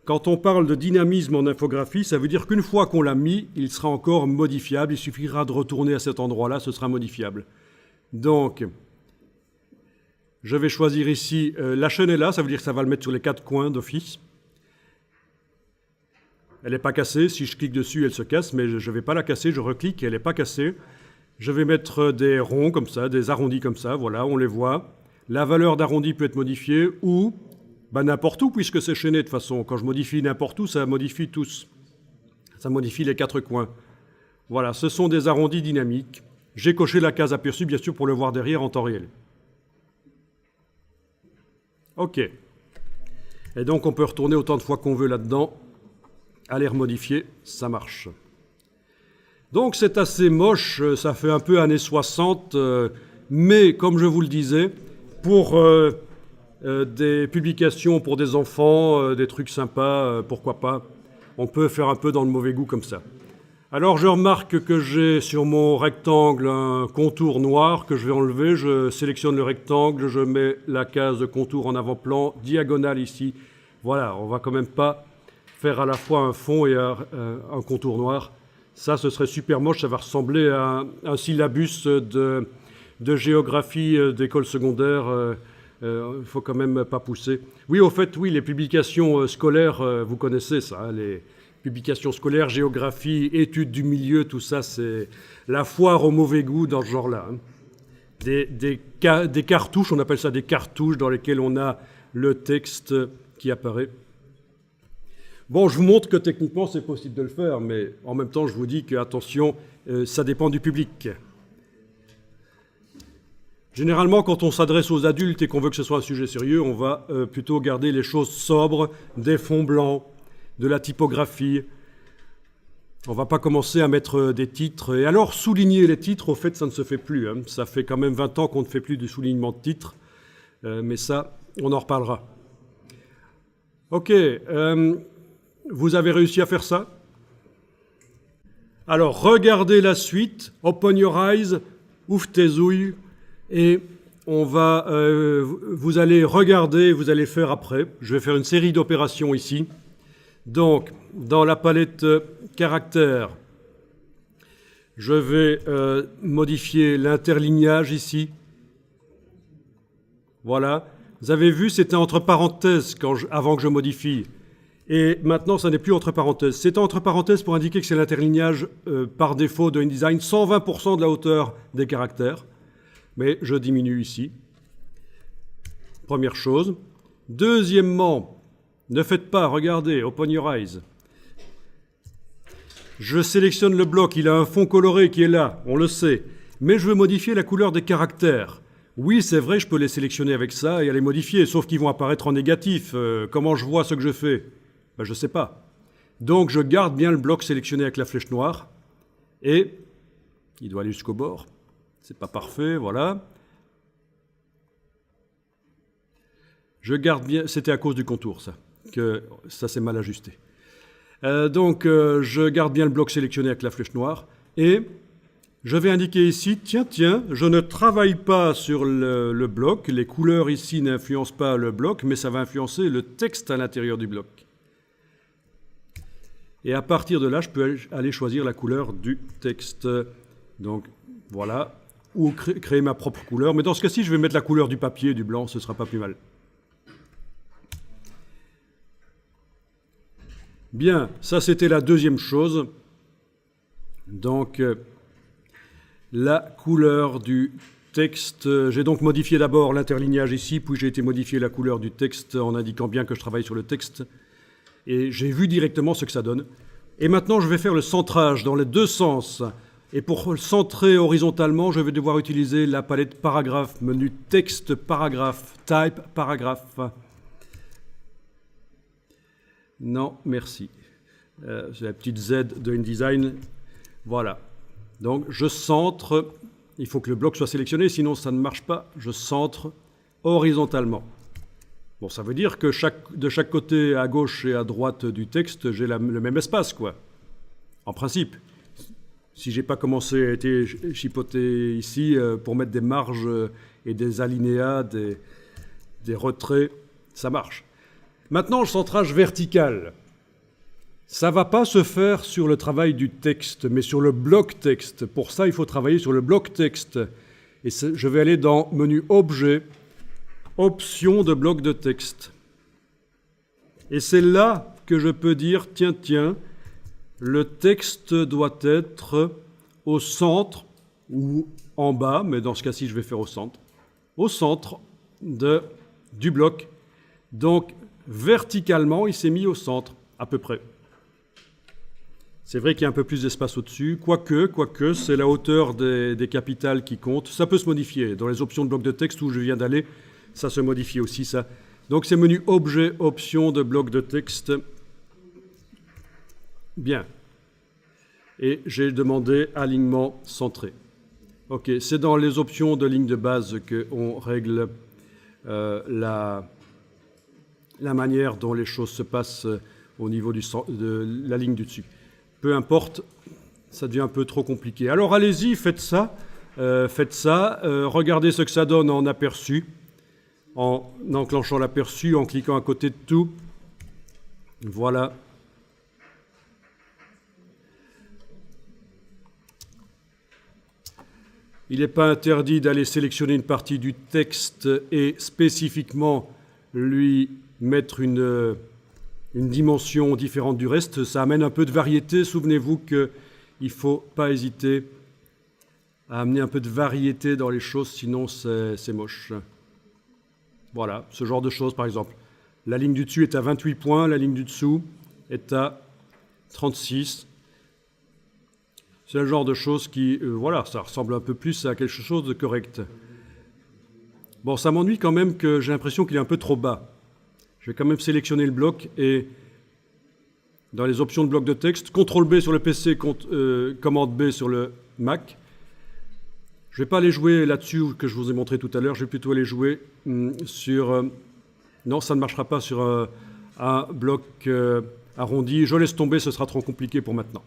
Speaker 1: Quand on parle de dynamisme en infographie, ça veut dire qu'une fois qu'on l'a mis, il sera encore modifiable. Il suffira de retourner à cet endroit-là, ce sera modifiable. Donc, je vais choisir ici la chaîne est là, ça veut dire que ça va le mettre sur les 4 coins d'office. Elle n'est pas cassée, si je clique dessus, elle se casse, mais je ne vais pas la casser, je reclique, elle n'est pas cassée. Je vais mettre des ronds comme ça, des arrondis comme ça, voilà, on les voit. La valeur d'arrondi peut être modifiée ou n'importe où, puisque c'est chaîné de toute façon. Quand je modifie n'importe où, ça modifie tous. Ça modifie les 4 coins. Voilà, ce sont des arrondis dynamiques. J'ai coché la case aperçue, bien sûr, pour le voir derrière en temps réel. OK. Et donc, on peut retourner autant de fois qu'on veut là-dedans. À les remodifier, ça marche. Donc, c'est assez moche, ça fait un peu années 60, mais, comme je vous le disais, pour des publications pour des enfants, des trucs sympas, pourquoi pas, on peut faire un peu dans le mauvais goût comme ça. Alors, je remarque que j'ai sur mon rectangle un contour noir que je vais enlever. Je sélectionne le rectangle, je mets la case de contour en avant-plan, diagonale ici. Voilà, on va quand même pas faire à la fois un fond et un contour noir. Ça, ce serait super moche, ça va ressembler à un syllabus de géographie d'école secondaire. Il faut quand même pas pousser. Oui, au fait, oui, les publications scolaires, vous connaissez ça, hein, les publications scolaires, géographie, études du milieu, tout ça, c'est la foire au mauvais goût dans ce genre-là. Hein. Des cartouches, on appelle ça des cartouches dans lesquelles on a le texte qui apparaît. Bon, je vous montre que techniquement, c'est possible de le faire, mais en même temps, je vous dis que, attention, ça dépend du public. Généralement, quand on s'adresse aux adultes et qu'on veut que ce soit un sujet sérieux, on va plutôt garder les choses sobres, des fonds blancs, de la typographie. On va pas commencer à mettre des titres. Et alors, souligner les titres, au fait, ça ne se fait plus. Hein. Ça fait quand même 20 ans qu'on ne fait plus du soulignement de titres. Mais ça, on en reparlera. OK. Vous avez réussi à faire ça? Alors, regardez la suite. Open your eyes, ouvre tes ouilles. Et vous allez regarder, vous allez faire après. Je vais faire une série d'opérations ici. Donc, dans la palette caractères, je vais modifier l'interlignage ici. Voilà. Vous avez vu, c'était entre parenthèses avant que je modifie. Et maintenant, ça n'est plus entre parenthèses. C'est entre parenthèses pour indiquer que c'est l'interlignage par défaut de InDesign, 120% de la hauteur des caractères. Mais je diminue ici. Première chose. Deuxièmement, ne faites pas, regardez, open your eyes. Je sélectionne le bloc, il a un fond coloré qui est là, on le sait. Mais je veux modifier la couleur des caractères. Oui, c'est vrai, je peux les sélectionner avec ça et les modifier, sauf qu'ils vont apparaître en négatif. Comment je vois ce que je fais? Ben, je ne sais pas. Donc je garde bien le bloc sélectionné avec la flèche noire. Et il doit aller jusqu'au bord. C'est pas parfait, voilà. Je garde bien, c'était à cause du contour, ça, que ça s'est mal ajusté. Donc, je garde bien le bloc sélectionné avec la flèche noire. Et je vais indiquer ici, tiens, je ne travaille pas sur le bloc. Les couleurs ici n'influencent pas le bloc, mais ça va influencer le texte à l'intérieur du bloc. Et à partir de là, je peux aller choisir la couleur du texte. Donc, voilà. Ou créer ma propre couleur. Mais dans ce cas-ci, je vais mettre la couleur du papier, du blanc, ce ne sera pas plus mal. Bien, ça c'était la deuxième chose. Donc, la couleur du texte. J'ai donc modifié d'abord l'interlignage ici, puis j'ai été modifier la couleur du texte en indiquant bien que je travaille sur le texte. Et j'ai vu directement ce que ça donne. Et maintenant, je vais faire le centrage dans les deux sens. Et pour le centrer horizontalement, je vais devoir utiliser la palette paragraphe, menu texte, paragraphe, type, paragraphe. Non, merci. C'est la petite Z de InDesign. Voilà. Donc, je centre. Il faut que le bloc soit sélectionné, sinon ça ne marche pas. Je centre horizontalement. Bon, ça veut dire que de chaque côté, à gauche et à droite du texte, j'ai le même espace, quoi. En principe. Si j'ai pas commencé à être chipoté ici pour mettre des marges et des alinéas, des retraits, ça marche. Maintenant, le centrage vertical. Ça ne va pas se faire sur le travail du texte, mais sur le bloc texte. Pour ça, il faut travailler sur le bloc texte. Et je vais aller dans menu Objet, Options de bloc de texte. Et c'est là que je peux dire, tiens, le texte doit être au centre ou en bas, mais dans ce cas-ci, je vais faire au centre du bloc. Donc, verticalement, il s'est mis au centre, à peu près. C'est vrai qu'il y a un peu plus d'espace au-dessus, quoique, c'est la hauteur des capitales qui compte. Ça peut se modifier. Dans les options de bloc de texte où je viens d'aller, ça se modifie aussi, ça. Donc, c'est menu Objet, Options de bloc de texte. Bien. Et j'ai demandé alignement centré. OK, c'est dans les options de ligne de base qu'on règle la manière dont les choses se passent au niveau de la ligne du dessus. Peu importe, ça devient un peu trop compliqué. Alors allez-y, faites ça. Regardez ce que ça donne en aperçu, en enclenchant l'aperçu, en cliquant à côté de tout. Voilà. Il n'est pas interdit d'aller sélectionner une partie du texte et spécifiquement lui mettre une dimension différente du reste. Ça amène un peu de variété. Souvenez-vous qu'il ne faut pas hésiter à amener un peu de variété dans les choses, sinon c'est moche. Voilà, ce genre de choses par exemple. La ligne du dessus est à 28 points, la ligne du dessous est à 36. C'est le genre de choses qui, voilà, ça ressemble un peu plus à quelque chose de correct. Bon, ça m'ennuie quand même que j'ai l'impression qu'il est un peu trop bas. Je vais quand même sélectionner le bloc et dans les options de bloc de texte, CTRL B sur le PC, commande B sur le Mac. Je ne vais pas aller jouer là-dessus que je vous ai montré tout à l'heure, je vais plutôt aller jouer sur... non, ça ne marchera pas sur un bloc arrondi. Je laisse tomber, ce sera trop compliqué pour maintenant.